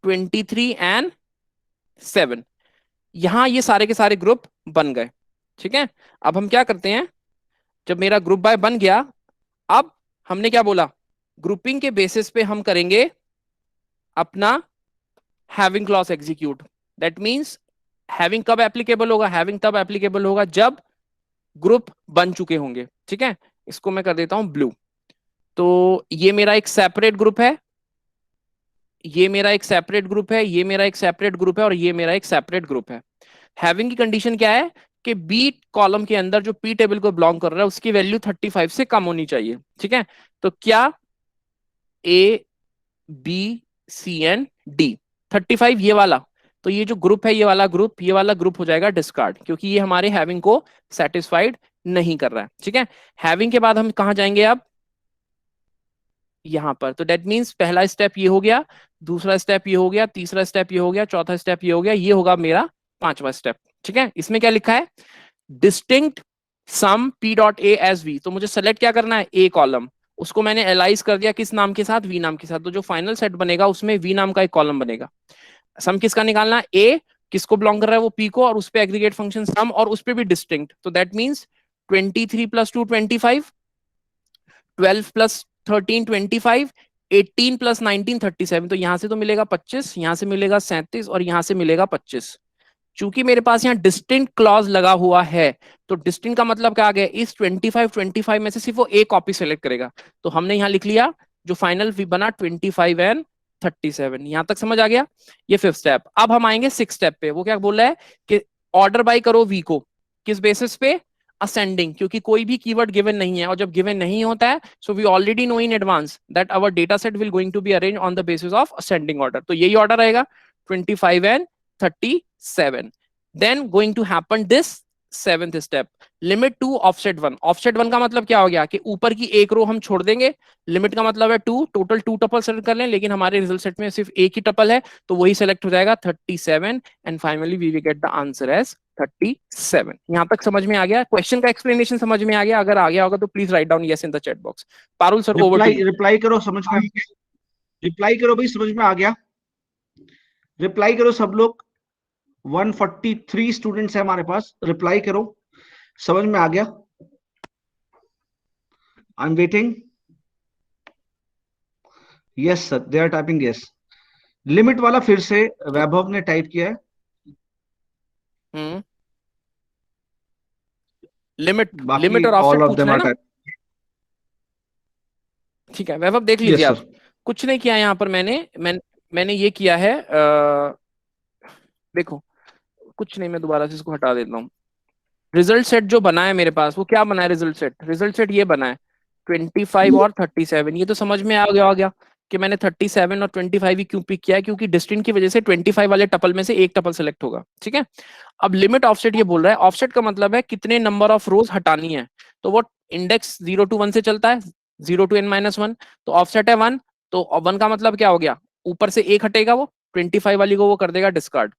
23 एंड 7। यहां ये सारे के सारे ग्रुप बन गए। ठीक है, अब हम क्या करते हैं, जब मेरा ग्रुप बाय बन गया, अब हमने क्या बोला, ग्रुपिंग के बेसिस पे हम करेंगे अपना having clause execute. That means having कब एप्लीकेबल होगा, हैविंग तब एप्लीकेबल होगा जब ग्रुप बन चुके होंगे। ठीक है, इसको मैं कर देता हूं ब्लू। तो ये मेरा एक सेपरेट ग्रुप है, ये मेरा एक सेपरेट ग्रुप है, ये मेरा एक सेपरेट ग्रुप है और ये मेरा एक सेपरेट ग्रुप है। हैविंग की कंडीशन क्या है कि बी कॉलम के अंदर जो पी टेबल को बिलोंग कर रहा है उसकी वैल्यू 35 से कम होनी चाहिए। ठीक है, तो क्या A B C and D 35 ये वाला, तो ये जो ग्रुप है ये वाला ग्रुप हो जाएगा डिस्कार्ड, क्योंकि ये हमारे हैविंग को सेटिस्फाइड नहीं कर रहा है। ठीक है, हैविंग के बाद हम कहां जाएंगे, अब यहां पर। तो दैट मींस पहला स्टेप ये हो गया, दूसरा स्टेप ये हो गया, तीसरा स्टेप ये हो गया, चौथा स्टेप ये हो गया, ये होगा मेरा पांचवा स्टेप। ठीक है, इसमें क्या लिखा है, distinct sum P dot A as V. तो मुझे सेलेक्ट क्या करना है, ए कॉलम, उसको मैंने एलाइज कर दिया किस नाम के साथ, वी नाम के साथ। तो जो फाइनल सेट बनेगा उसमें वी नाम का एक कॉलम बनेगा। सम किसका निकालना है, ए किसको बिलोंग कर रहा है, वो पी को, और उस पे एग्रीगेट फंक्शन सम, और उस पे भी डिस्टिंक्ट। तो दैट मींस 23 + 2 25, 12 + 13 25, 18 + 19 37। तो यहां से तो मिलेगा 25, यहां से मिलेगा 37 और यहां से मिलेगा 25। चूंकि मेरे पास यहाँ डिस्टिंक्ट क्लॉज लगा हुआ है, तो डिस्टिंक्ट का मतलब क्या आ गया, इस 25 में से सिर्फ वो एक कॉपी सेलेक्ट करेगा। तो हमने यहाँ लिख लिया जो फाइनल बना 25 एंड 37। यहां तक समझ आ गया, ये 5th स्टेप। अब हम आएंगे 6th स्टेप पे। वो क्या बोल रहा है कि ऑर्डर बाय करो वी को, किस बेसिस पे, असेंडिंग, क्योंकि कोई भी कीवर्ड गिवन नहीं है, और जब गिवन नहीं होता है so we already know in advance that our data set will going to be arrange on the basis of ascending order. तो यही ऑर्डर रहेगा 25 and 37। Then going to happen this 7th step, limit to offset 1। offset 1 का मतलब क्या हो गया कि ऊपर की एक रो हम छोड़ देंगे, लिमिट का मतलब है 2, टोटल 2 टपल सेलेक्ट कर लें, लेकिन हमारे रिजल्ट सेट में सिर्फ एक ही टपल है, तो वही सेलेक्ट हो जाएगा 37 and finally we will get the answer as 37। यहां तक समझ में आ गया, क्वेश्चन का एक्सप्लेनेशन समझ में आ गया? अगर आ गया होगा तो please write down yes in the chat box. Parul sir, over to you. Reply करो, समझ में आ गया? रिप्लाई करो भाई, समझ में आ गया? रिप्लाई करो सब लोग, 143 स्टूडेंट्स है हमारे पास, रिप्लाई करो, समझ में आ गया? I am waiting. Yes sir, they are typing yes. Limit वाला फिर से वैभव ने टाइप किया है। लिमिट और ऑफसेट पूछना है ना? ठीक है वैभव, देख लीजिए आप, कुछ नहीं किया यहाँ पर मैंने ये किया है, देखो कुछ नहीं, मैं दोबारा से इसको हटा देता हूँ। रिजल्ट सेट जो बना है मेरे पास, वो क्या बना है, रिजल्ट सेट ये बना है 25 और 37। ये तो समझ में आ गया कि मैंने 37 और 25 ही क्यों पिक किया है, क्योंकि डिस्टिंक्ट की वजह से 25 वाले टपल में से एक टपल सेलेक्ट होगा। ठीक है, अब लिमिट ऑफसेट ये बोल रहा है, ऑफसेट का मतलब है कितने नंबर ऑफ रोज हटानी है। तो वो इंडेक्स 0 to 1 से चलता है, 0 to n-1, तो ऑफसेट है 1, तो 1 का मतलब क्या हो गया, ऊपर से एक हटेगा, वो 25 वाली को वो कर देगा डिस्कार्ड।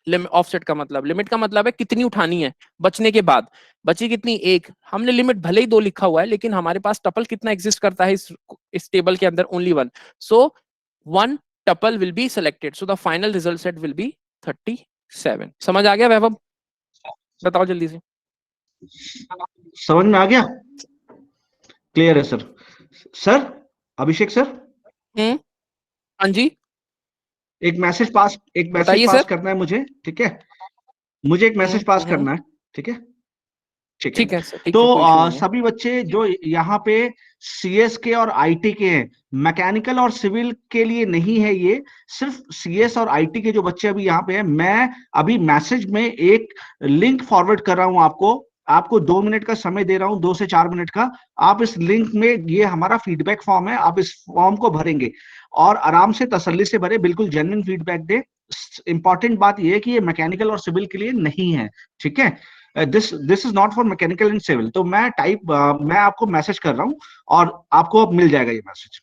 ऑफसेट का मतलब, लिमिट का मतलब है कितनी उठानी है बचने के बाद, बची कितनी, एक। हमने लिमिट भले ही 2 लिखा हुआ है, लेकिन हमारे पास टपल कितना एग्जिस्ट करता है इस टेबल के अंदर, only 1। So 1 tuple will be selected, so the final result set will be 37। समझ आ गया वैभव? बताओ जल्दी से। समझ में आ गया? क्लियर है सर? सर अभिषेक सर, हाँ जी, एक मैसेज पास करना है मुझे, ठीक है? मुझे एक मैसेज पास करना है, ठीक है? ठीक है सर। तो सभी बच्चे जो यहाँ पे सीएस के और आईटी के हैं, मैकेनिकल और सिविल के लिए नहीं है, ये सिर्फ सीएस और आईटी के जो बच्चे अभी यहाँ पे हैं, मैं अभी मैसेज में एक लिंक फॉरवर्ड कर रहा हूँ आपको 2 मिनट का समय दे रहा हूँ, 2 से 4 मिनट का। आप इस लिंक में, ये हमारा फीडबैक फॉर्म है, आप इस फॉर्म को भरेंगे और आराम से तसल्ली से भरे, बिल्कुल जेन्युइन फीडबैक दे। इंपॉर्टेंट बात यह है कि ये मैकेनिकल और सिविल के लिए नहीं है, ठीक है? This is not for mechanical and civil. तो मैं आपको मैसेज कर रहा हूँ और आपको अब मिल जाएगा ये मैसेज।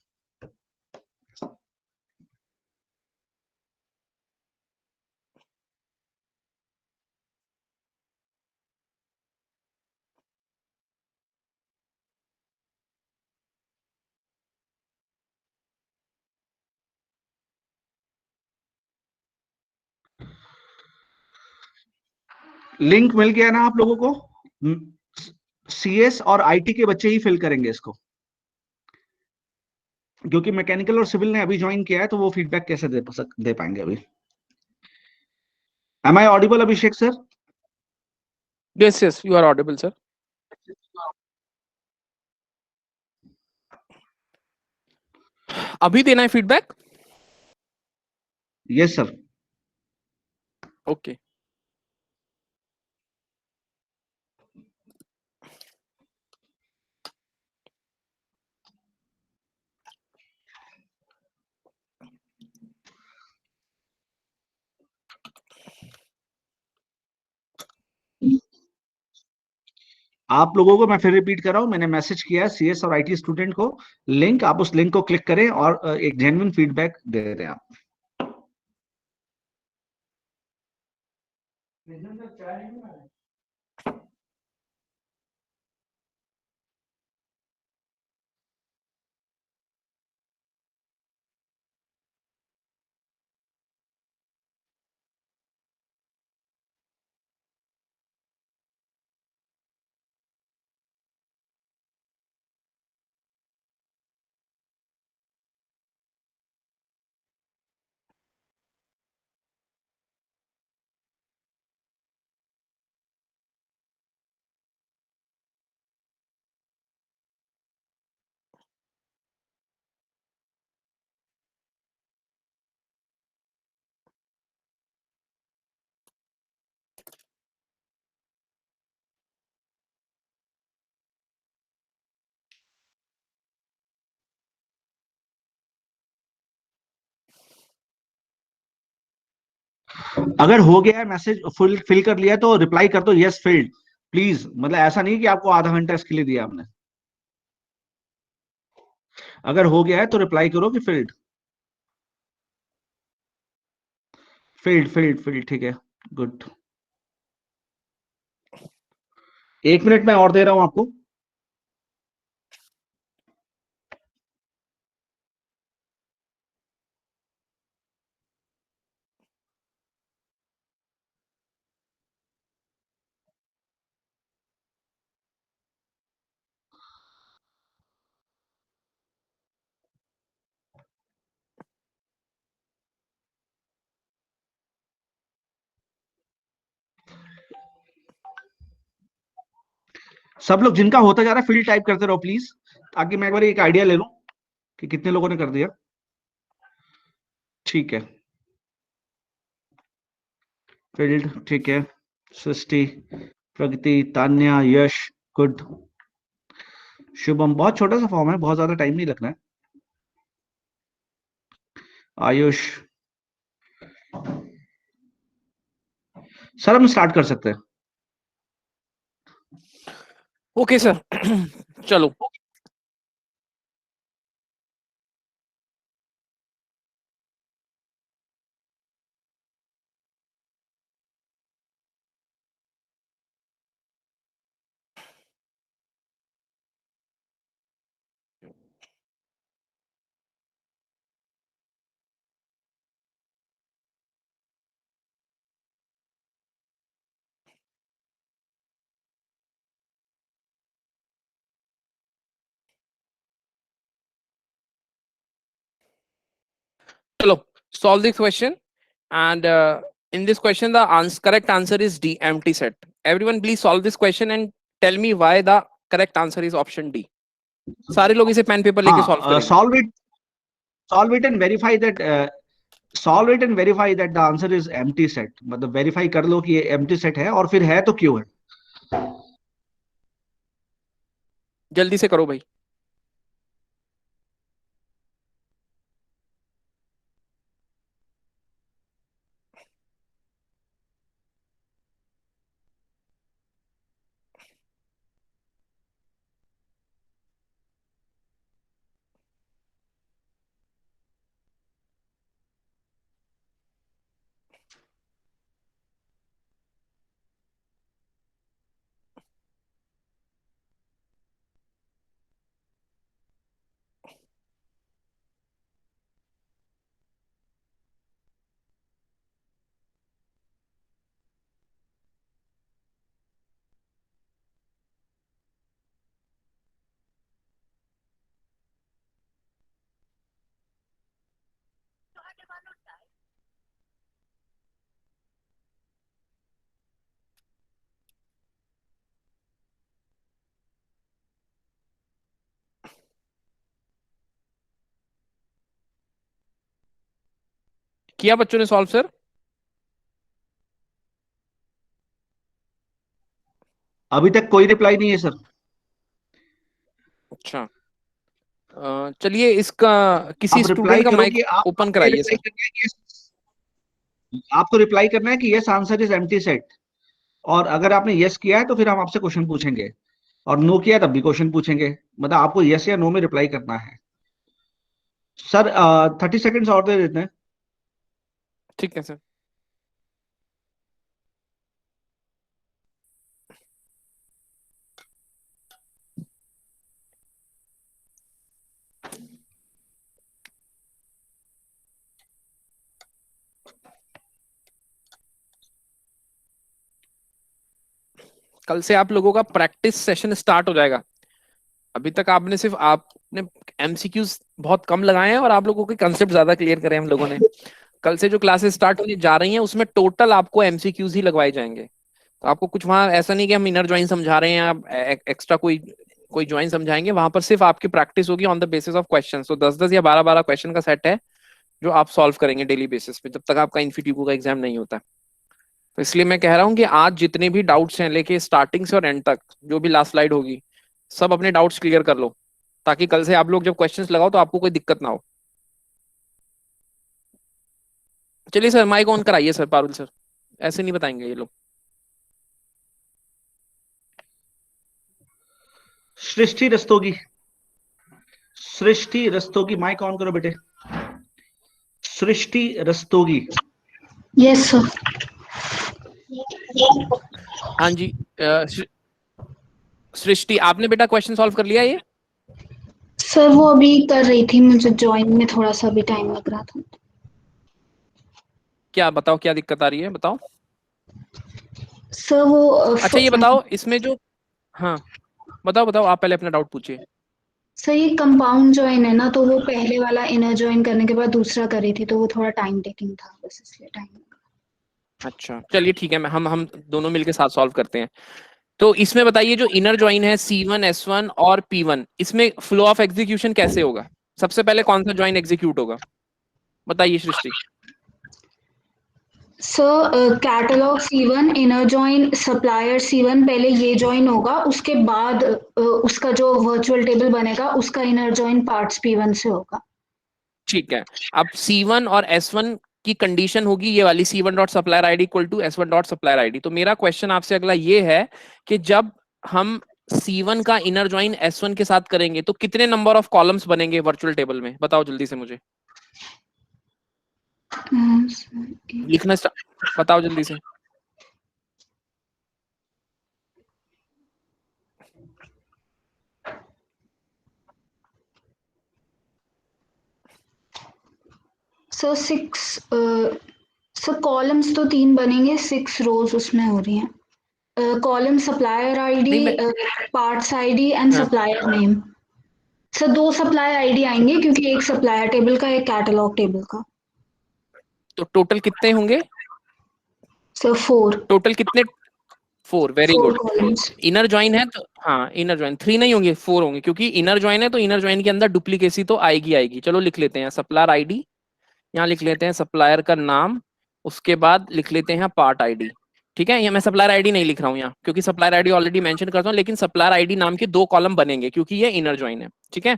लिंक मिल गया ना आप लोगों को? सीएस और आईटी के बच्चे ही फिल करेंगे इसको, क्योंकि मैकेनिकल और सिविल ने अभी ज्वाइन किया है, तो वो फीडबैक कैसे दे पाएंगे अभी। Am I audible Abhishek sir? Yes, yes, you are audible, sir. अभी देना है फीडबैक? Yes sir. ओके। आप लोगों को मैं फिर रिपीट कर रहा हूं, मैंने मैसेज किया है सीएस और आईटी स्टूडेंट को, लिंक, आप उस लिंक को क्लिक करें और एक जेन्युइन फीडबैक दे दें आप। अगर हो गया है मैसेज फुल फिल कर लिया तो रिप्लाई कर दो यस फिल्ड प्लीज। मतलब ऐसा नहीं कि आपको आधा घंटा इसके लिए दिया हमने। अगर हो गया है तो रिप्लाई करो कि फिल्ड, फिल्ड फिल्ड फिल्ड। ठीक है, गुड। 1 मिनट में और दे रहा हूं आपको। सब लोग जिनका होता जा रहा है फील्ड टाइप करते रहो प्लीज, ताकि मैं एक बार एक आइडिया ले लूं कि कितने लोगों ने कर दिया। ठीक है, फील्ड ठीक है। सृष्टि, प्रगति, तान्या, यश, गुड। शुभम, बहुत छोटा सा फॉर्म है, बहुत ज्यादा टाइम नहीं लगना है। आयुष, सर हम स्टार्ट कर सकते हैं। Okay sir. चलो। चलो, solve this question, and in this question the correct answer is D, empty set. Everyone please solve this question and tell me why the correct answer is option D. सारे लोग इसे pen paper लेके solve हाँ, करेंगे। solve it and verify that solve it and verify that the answer is empty set। मतलब verify कर लो कि ये empty set है, और फिर है तो क्यों है। जल्दी से करो भाई। किया बच्चों ने सॉल्व सर? अभी तक कोई रिप्लाई नहीं है सर। अच्छा, चलिए इसका किसी आप रिप्लाई स्टूडेंट का करो माइक कि आप ओपन आपने कराइए रिप्लाई सर। करना है कि आपको रिप्लाई करना है कि yes answer is empty set, और अगर आपने यस किया है तो फिर हम आपसे क्वेश्चन पूछेंगे, और नो किया तब भी क्वेश्चन पूछेंगे। मतलब आपको यस या नो में रिप्लाई करना है। सर 30 सेकेंड्स और दे देते हैं। ठीक है सर। कल से आप लोगों का प्रैक्टिस सेशन स्टार्ट हो जाएगा। अभी तक आपने सिर्फ आपने एमसीक्यूज बहुत कम लगाए हैं और आप लोगों के कंसेप्ट ज्यादा क्लियर करे हम लोगों ने। कल से जो क्लासेस स्टार्ट होने जा रही हैं उसमें टोटल आपको एमसीक्यूज ही लगवाए जाएंगे। तो आपको कुछ वहां ऐसा नहीं कि हम इनर ज्वाइन समझा रहे हैं या एक्स्ट्रा कोई कोई ज्वाइन समझाएंगे, वहां पर सिर्फ आपकी प्रैक्टिस होगी on the basis of question. तो 10-10 या 12-12 क्वेश्चन का सेट है जो आप सॉल्व करेंगे डेली बेसिस पे, जब तक आपका इन्फिट्यूको का एग्जाम नहीं होता। तो इसलिए मैं कह रहा हूँ कि आज जितने भी डाउट्स हैं लेके स्टार्टिंग से और एंड तक, जो भी लास्ट स्लाइड होगी, सब अपने डाउट्स क्लियर कर लो, ताकि कल से आप लोग जब क्वेश्चंस लगाओ तो आपको कोई दिक्कत ना हो। चलिए सर माइक ऑन कराइए सर, पारुल सर, ऐसे नहीं बताएंगे ये लोग। सृष्टि रस्तोगी, सृष्टि रस्तोगी, माइक ऑन करो बेटे। सृष्टि रस्तोगी। Yes sir. हाँ जी, सृष्टि आपने बेटा क्वेश्चन सॉल्व कर लिया ये? सर वो अभी कर रही थी, मुझे ज्वाइन में थोड़ा सा भी टाइम लग रहा था। क्या बताओ, क्या दिक्कत आ रही है बताओ। सर वो अच्छा ये बताओ इसमें जो, हाँ बताओ बताओ, आप पहले अपना डाउट पूछिए। सर ये कंपाउंड ज्वाइन है ना, तो वो पहले वाला इनर ज्वाइन करने के बाद दूसरा करी थी, तो वो थोड़ा टाइम टेकिंग था, बस इसलिए टाइम। अच्छा चलिए ठीक है, मैं हम दोनों मिलके साथ सॉल्व करते हैं। तो इसमें बताइए जो इनर ज्वाइन है C1 S1 और P1, इसमें फ्लो ऑफ एग्जीक्यूशन कैसे होगा? सबसे पहले कौन सा ज्वाइन एग्जीक्यूट होगा बताइए Srishti. Sir catalogue C1 inner join supplier C1, पहले ये ज्वाइन होगा, उसके बाद उसका जो वर्चुअल टेबल बनेगा उसका इनर ज्वाइन पार्ट्स P1 से होगा। ठीक है, अब C1 और S1 की कंडीशन होगी ये वाली, C1 dot supplier ID equal to S1 dot supplier ID. तो मेरा क्वेश्चन आपसे अगला ये है कि जब हम C1 का इनर ज्वाइन S1 के साथ करेंगे तो कितने नंबर ऑफ कॉलम्स बनेंगे वर्चुअल टेबल में, बताओ जल्दी से मुझे। लिखना बताओ जल्दी से। सर 6, सर कॉलम्स तो 3 बनेंगे, 6 रोज उसमें हो रही हैं। कॉलम सप्लायर आईडी, नहीं मैं, पार्ट्स आईडी एंड हाँ supplier name. Sir 2 supplier ID आएंगे क्योंकि एक सप्लायर टेबल का, एक कैटलॉग टेबल का। तो टोटल कितने होंगे? सर 4, टोटल कितने? 4, very 4 good. Columns. Inner join है तो हाँ, इनर ज्वाइन 3 नहीं होंगे 4 होंगे, क्योंकि इनर ज्वाइन है तो इनर ज्वाइन के अंदर डुप्लीकेसी तो आएगी आएगी। चलो लिख लेते हैं सप्लायर आईडी, यहाँ लिख लेते हैं सप्लायर का नाम, उसके बाद लिख लेते हैं पार्ट आईडी। ठीक है, यहाँ मैं सप्लायर आईडी नहीं लिख रहा हूँ यहाँ, क्योंकि सप्लायर आईडी ऑलरेडी मेंशन करता हूँ, लेकिन सप्लायर आईडी नाम के 2 कॉलम बनेंगे क्योंकि ये इनर ज्वाइन है। ठीक है,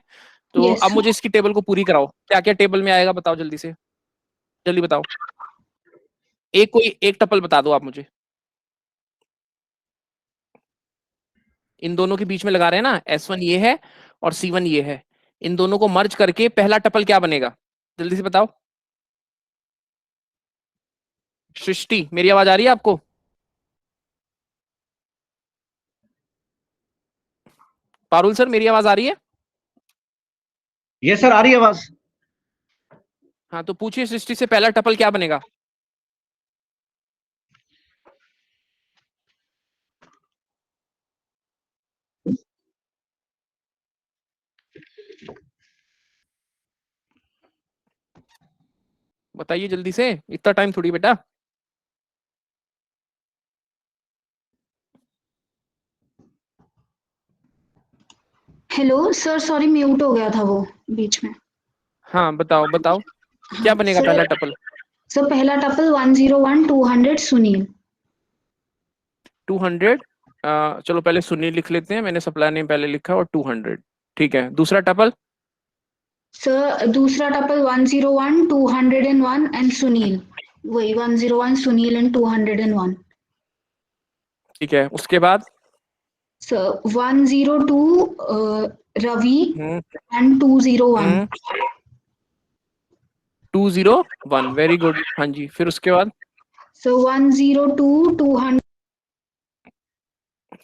तो यस अब मुझे इसकी टेबल को पूरी कराओ, क्या क्या टेबल में आएगा बताओ जल्दी से, जल्दी बताओ। एक कोई एक टपल बता दो आप मुझे, इन दोनों के बीच में लगा रहे हैं ना, S1 ये है और C1 ये है, इन दोनों को मर्ज करके पहला टपल क्या बनेगा, जल्दी से बताओ। सृष्टि मेरी आवाज आ रही है आपको? पारुल सर मेरी आवाज आ रही है? ये सर आ रही है आवाज। हाँ तो पूछिए सृष्टि से, पहला टपल क्या बनेगा? बताइए जल्दी से, इतना टाइम थोड़ी बेटा। हेलो सर, सॉरी म्यूट हो गया था वो बीच में। हाँ बताओ बताओ, क्या हाँ बनेगा पहला टपल? सर पहला टपल 101 200 सुनील। 200, चलो पहले सुनील लिख लेते हैं, मैंने सप्लाई नेम पहले लिखा और 200, ठीक है। दूसरा टपल? सर दूसरा टपल 101 201 एंड सुनील, वही 101 सुनील एंड 201। ठीक है, उसके बाद? Sir 102 Ravi hmm and 201। 201, very good. हाँ जी, फिर उसके बाद? सर 102 200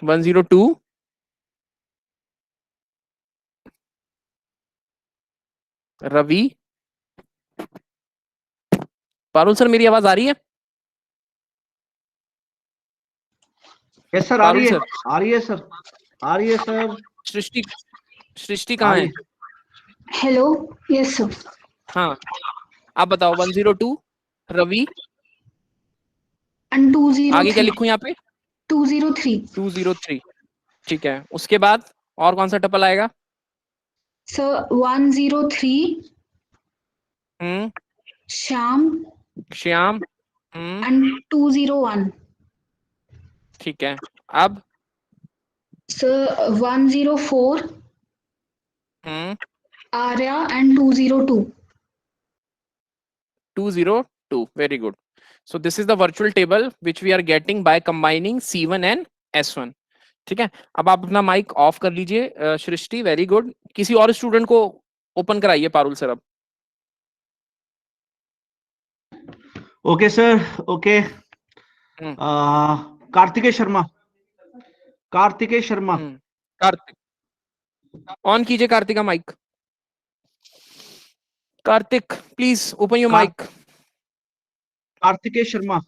102 रवि। पारुल सर मेरी आवाज आ रही है? यस सर, आ पारुल रही है, सर, आ रही है सर, आ रही है सर, सृष्टि, सृष्टि आ कहाँ रही है? है। हेलो यस सर हाँ, आप बताओ। 102 रवि, एंड आगे क्या 203 लिखूं यहाँ पे? 203। 203, ठीक है। उसके बाद और कौन सा टपल आएगा? Sir 103 hmm Shyam Shyam. And 201। ठीक है। अब? Sir 104 hmm Arya and 202। 202, very good. So this is the virtual table which we are getting by combining C1 and S1. ठीक है, अब आप अपना माइक ऑफ कर लीजिए। Srishti, very good. किसी और स्टूडेंट को ओपन कराइए पारुल सर अब। Okay sir, okay. Hmm Kartikeya Sharma, Kartikeya Sharma, Kartik, on कीजिए कार्तिक का mic. Kartik please open your car, mic. Kartikeya Sharma,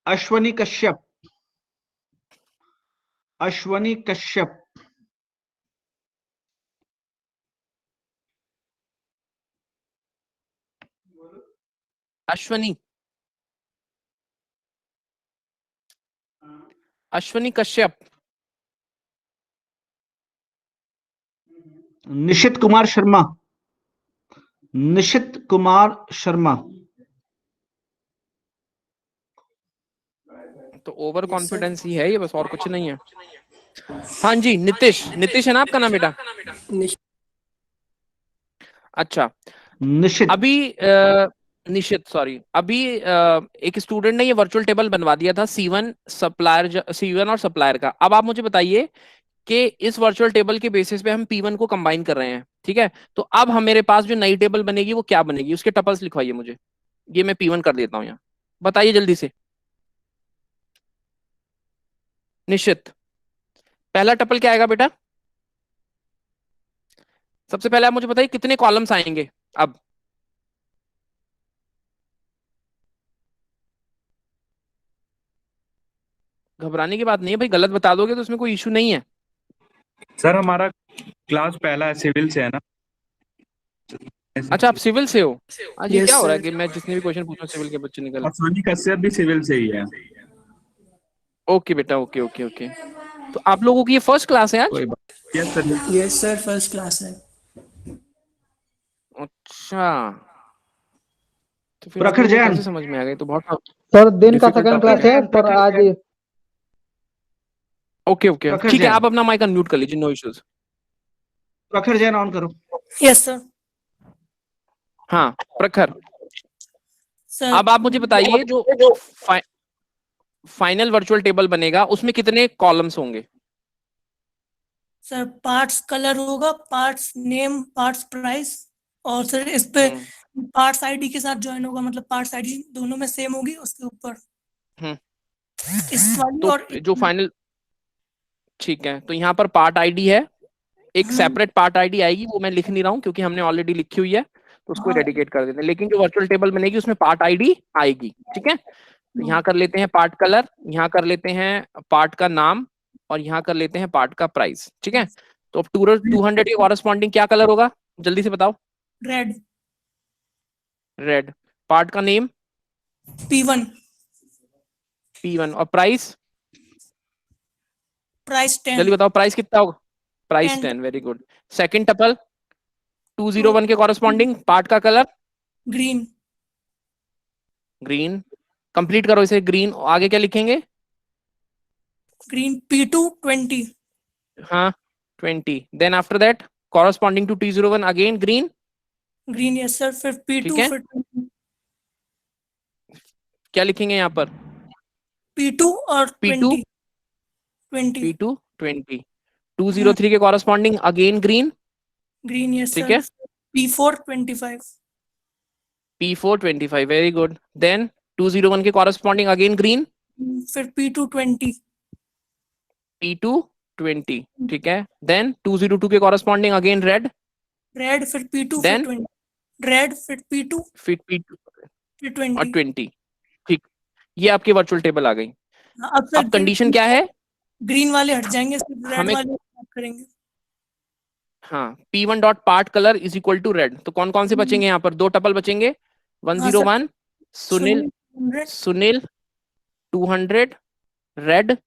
Ashwani Kashyap, Ashwani Kashyap, Ashwani, Ashwani Kashyap. Nishit Kumar Sharma, Nishit Kumar Sharma. तो ओवर कॉन्फिडेंस ही है ये, बस और कुछ नहीं है। हाँ जी, नितिश, नितिश है ना आपका नाम बेटा? अच्छा, निशित, अभी निशित, सॉरी। अभी एक स्टूडेंट ने ये वर्चुअल टेबल बनवा दिया था C1 सप्लायर, C1 और सप्लायर का। अब आप मुझे बताइए कि इस वर्चुअल टेबल के बेसिस पे हम P1 को कंबाइन कर रहे हैं, ठीक है? तो अब हम, मेरे पास जो नई टेबल बनेगी वो क्या बनेगी, उसके टपल्स लिखवाइए मुझे। ये मैं P1 कर देता हूँ यहाँ, बताइए जल्दी से। निश्चित, पहला टपल क्या आएगा बेटा? सबसे पहले आप मुझे बताइए कितने कॉलम्स आएंगे अब। घबराने की बात नहीं है भाई, गलत बता दोगे तो उसमें कोई इशू नहीं है। सर हमारा क्लास पहला है, सिविल से है ना। अच्छा, आप सिविल से हो? आज ये यस क्या हो रहा है सर। कि मैं जितने भी क्वेश्चन पूछ रहा हूँ सिविल के बच्चे निकल। अश्वनी कश्यप भी सिविल से ही है। ओके बेटा, ओके ओके ओके। तो आप लोगों की ये फर्स्ट क्लास है आज? कोई बात। Yes sir. Yes sir, first class है। अच्छा, तो फिर आप प्रखर लोगों को जैन, कैसे समझ में आ गई? तो बहुत सर दिन का डिफिकल्ट सेकंड टॉपिक क्लास है। है पर आज ओके ओके, प्रखर ठीक है, जैन, आप अपना माइक अनम्यूट कर लीजिए, नो इश्यूज। प्रखर जैन ऑन करो। Yes sir. हाँ प्रखर, सर अब आप मुझे बताइए जो फाइनल वर्चुअल टेबल बनेगा उसमें कितने कॉलम्स होंगे? सर पार्ट्स कलर होगा, पार्ट्स नेम, पार्ट्स प्राइस, और सर इस पे पार्ट्स आईडी के साथ ज्वाइन होगा, मतलब पार्ट्स आईडी दोनों में सेम होगी उसके ऊपर। इस वाली तो और जो फाइनल, ठीक है, तो यहाँ पर पार्ट आईडी है, एक सेपरेट पार्ट आईडी आएगी, वो मैं लिख नहीं रहा हूँ क्योंकि हमने ऑलरेडी लिखी हुई है, तो उसको डेडिकेट कर देते हैं। लेकिन जो वर्चुअल टेबल बनेगी उसमें पार्ट आईडी आएगी, ठीक है? तो यहाँ कर लेते हैं पार्ट कलर, यहाँ कर लेते हैं पार्ट का नाम, और यहाँ कर लेते हैं पार्ट का प्राइस, ठीक है? तो अब 200 के कॉरेस्पॉन्डिंग क्या कलर होगा, जल्दी से बताओ। रेड। रेड। पार्ट का नेम P1। P1 और प्राइस प्राइस 10। जल्दी बताओ प्राइस कितना होगा। Price 10। 10, very good. Second tuple 201 के कॉरेस्पॉन्डिंग पार्ट का कलर ग्रीन। ग्रीन। कंप्लीट करो इसे, ग्रीन आगे क्या लिखेंगे। Green P2 20। हाँ 20, then after that corresponding to T01 again green. Green yes sir, फिर ठीक P2 है, फिर 20। क्या लिखेंगे यहाँ पर। P2 और P2 20। 20। P2 20। 203 के corresponding again green. Green yes ठीक सर, है, P4 25। P4 25, very good. Then 201 के कॉरेस्पॉन्डिंग अगेन ग्रीन। फिर P2 20। P2 20, ठीक है। देन 202 के कॉरेस्पॉन्डिंग अगेन रेड। रेड फिर P2 फिर देन 20। रेड फिर P2 फिर P2 फिर और 20। 20। ठीक, ये आपकी वर्चुअल टेबल आ गई। अब सर अब कंडीशन क्या है, ग्रीन वाले हट जाएंगे, सिर्फ रेड हमें वाले बात करेंगे। हाँ P1 dot part colour is equal to red, तो कौन कौन से बचेंगे यहाँ पर, दो टपल बचेंगे। हाँ sir, 101 Sunil, 100 Sunil 200 red,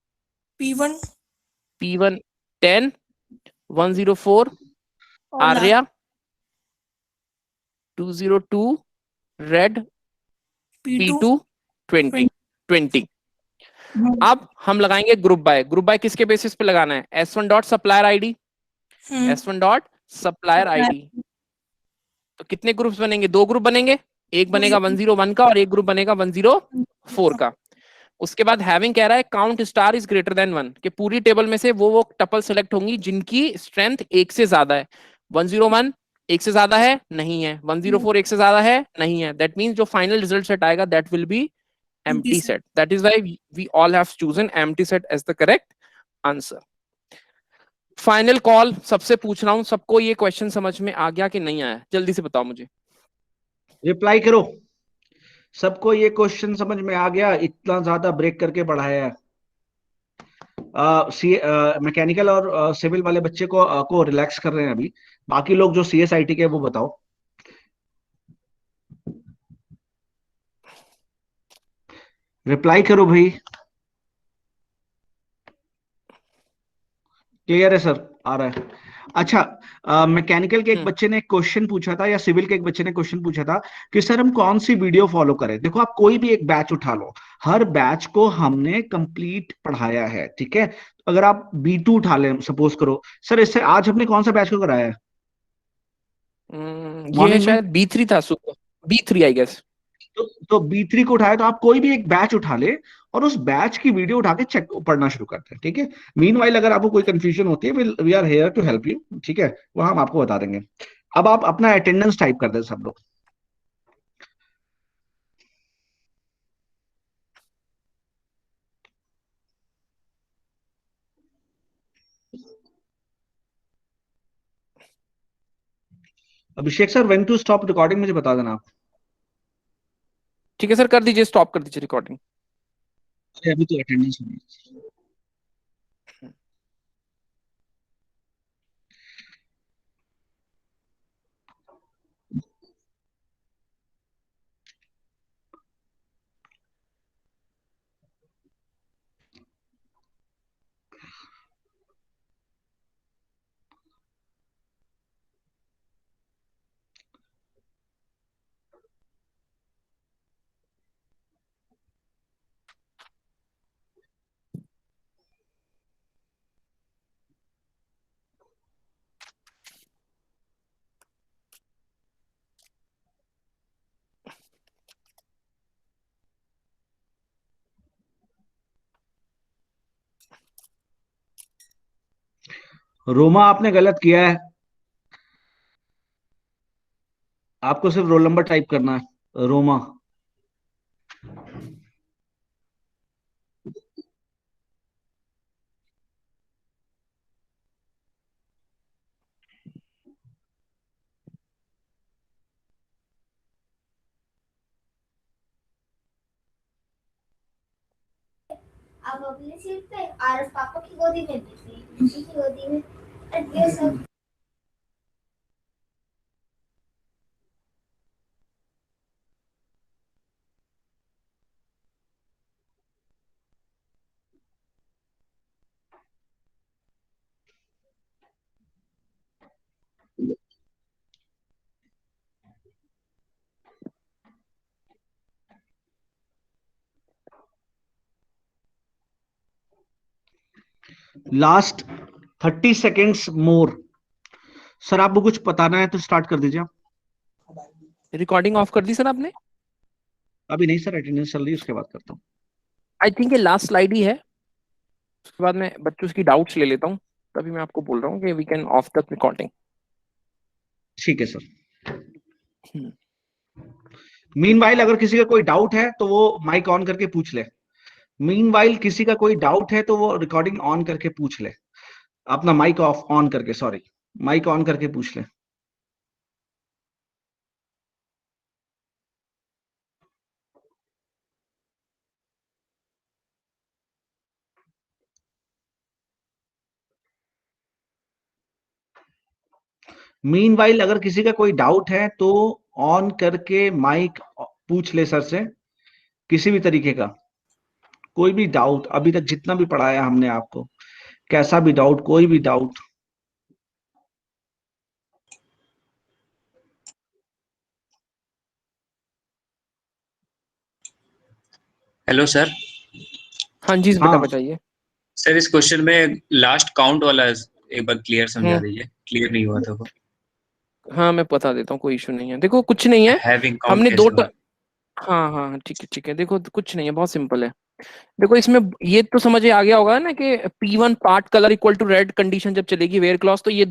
P1 P1 10, 104 और आर्या, 202 रेड, P2 P2 20 20। हम्म, अब हम लगाएंगे ग्रुप बाय। ग्रुप बाय किसके बेसिस पे लगाना है, S1 dot supplier ID, S1 dot supplier ID. तो कितने ग्रुप्स बनेंगे, दो ग्रुप बनेंगे, एक बनेगा 101 का और एक ग्रुप बनेगा 104 का। उसके बाद हैविंग कह रहा है count star is greater than 1, कि पूरी टेबल में से वो टपल सेलेक्ट होंगी जिनकी स्ट्रेंथ एक से ज्यादा है। 101 एक से ज्यादा है, नहीं है। 104 एक से ज्यादा है, नहीं है। दैट मींस जो फाइनल रिजल्ट सेट आएगा that will be empty set. That is why we all have chosen empty set as the correct answer. Final call सबसे पूछ रहा हूं, सबको ये क्वेश्चन समझ में आ गया कि नहीं आया, जल्दी से बताओ मुझे। रिप्लाई करो। सबको ये क्वेश्चन समझ में आ गया, इतना ज्यादा ब्रेक करके पढ़ाया है। मैकेनिकल और सिविल वाले बच्चे को रिलैक्स कर रहे हैं अभी। बाकी लोग जो CSIT के वो बताओ। रिप्लाई करो भाई। क्लियर है सर, आ रहा है। अच्छा, मैकेनिकल के एक बच्चे ने एक क्वेश्चन पूछा था, या सिविल के एक बच्चे ने क्वेश्चन पूछा था कि सर हम कौन सी वीडियो फॉलो करें। देखो, आप कोई भी एक बैच उठा लो, हर बैच को हमने कंप्लीट पढ़ाया है, ठीक है। अगर आप B2 उठा लें, सपोज करो सर, इससे आज हमने कौन सा बैच को कराया है ये मॉर्निंग में। शायद B3 था, सुपर B3 आई गेस। तो B3 को उठाए, तो आप कोई भी एक बैच उठा ले और उस बैच की वीडियो उठा के चेक पढ़ना शुरू करते हैं, ठीक है। मीनवाइल अगर आपको कोई कंफ्यूजन होती है, we are here to help you, ठीक है, वो हम आपको बता देंगे। अब आप अपना अटेंडेंस टाइप कर दें सब लोग। Abhishek sir, when to stop recording मुझे बता देना आप। ठीक है सर, कर दीजिए, स्टॉप कर दीजिए रिकॉर्डिंग। अरे अभी तो अटेंडेंस होनी है। रोमा, आपने गलत किया है। आपको सिर्फ रोल नंबर टाइप करना है, रोमा। अब अपनी सीट पे आरस पापा की गोदी में, खुशी की गोदी में। लास्ट 30 सेकेंड्स मोर। सर आपको कुछ बताना है तो स्टार्ट कर दीजिए। रिकॉर्डिंग ऑफ कर दी सर आपने? अभी नहीं सर, अटेंडेंस चल रही है, उसके बाद करता हूँ। आई थिंक ये लास्ट स्लाइड ही है, उसके बाद मैं बच्चों की डाउट्स ले लेता हूँ, तभी मैं आपको बोल रहा हूँ कि we can off the recording. ठीक है सर। मीनवाइल अगर किसी का कोई डाउट है तो वो माइक ऑन करके पूछ ले। मीनवाइल किसी का कोई डाउट है तो वो रिकॉर्डिंग ऑन करके पूछ ले, अपना माइक ऑफ ऑन करके, सॉरी माइक ऑन करके पूछ ले। मीनवाइल अगर किसी का कोई डाउट है तो ऑन करके माइक पूछ ले सर से, किसी भी तरीके का कोई भी डाउट, अभी तक जितना भी पढ़ाया हमने आपको, कैसा भी डाउट, कोई भी डाउट। Hello sir. हाँ जी बेटा हाँ बताइए। सर इस क्वेश्चन में लास्ट काउंट वाला एक बार क्लियर समझा दीजिए, क्लियर नहीं हुआ था वो। हाँ मैं बता देता हूँ, कोई इशू नहीं है। देखो कुछ नहीं है, हैविंग काउंट हमने कैसे हुआ? हाँ हाँ ठीक है। देखो कुछ नहीं है, बहुत सिंपल है। देखो इसमें ये तो समझ आ गया होगा ना कि P1 part colour equal to red condition जब चलेगी वेयर क्लॉज, तो ये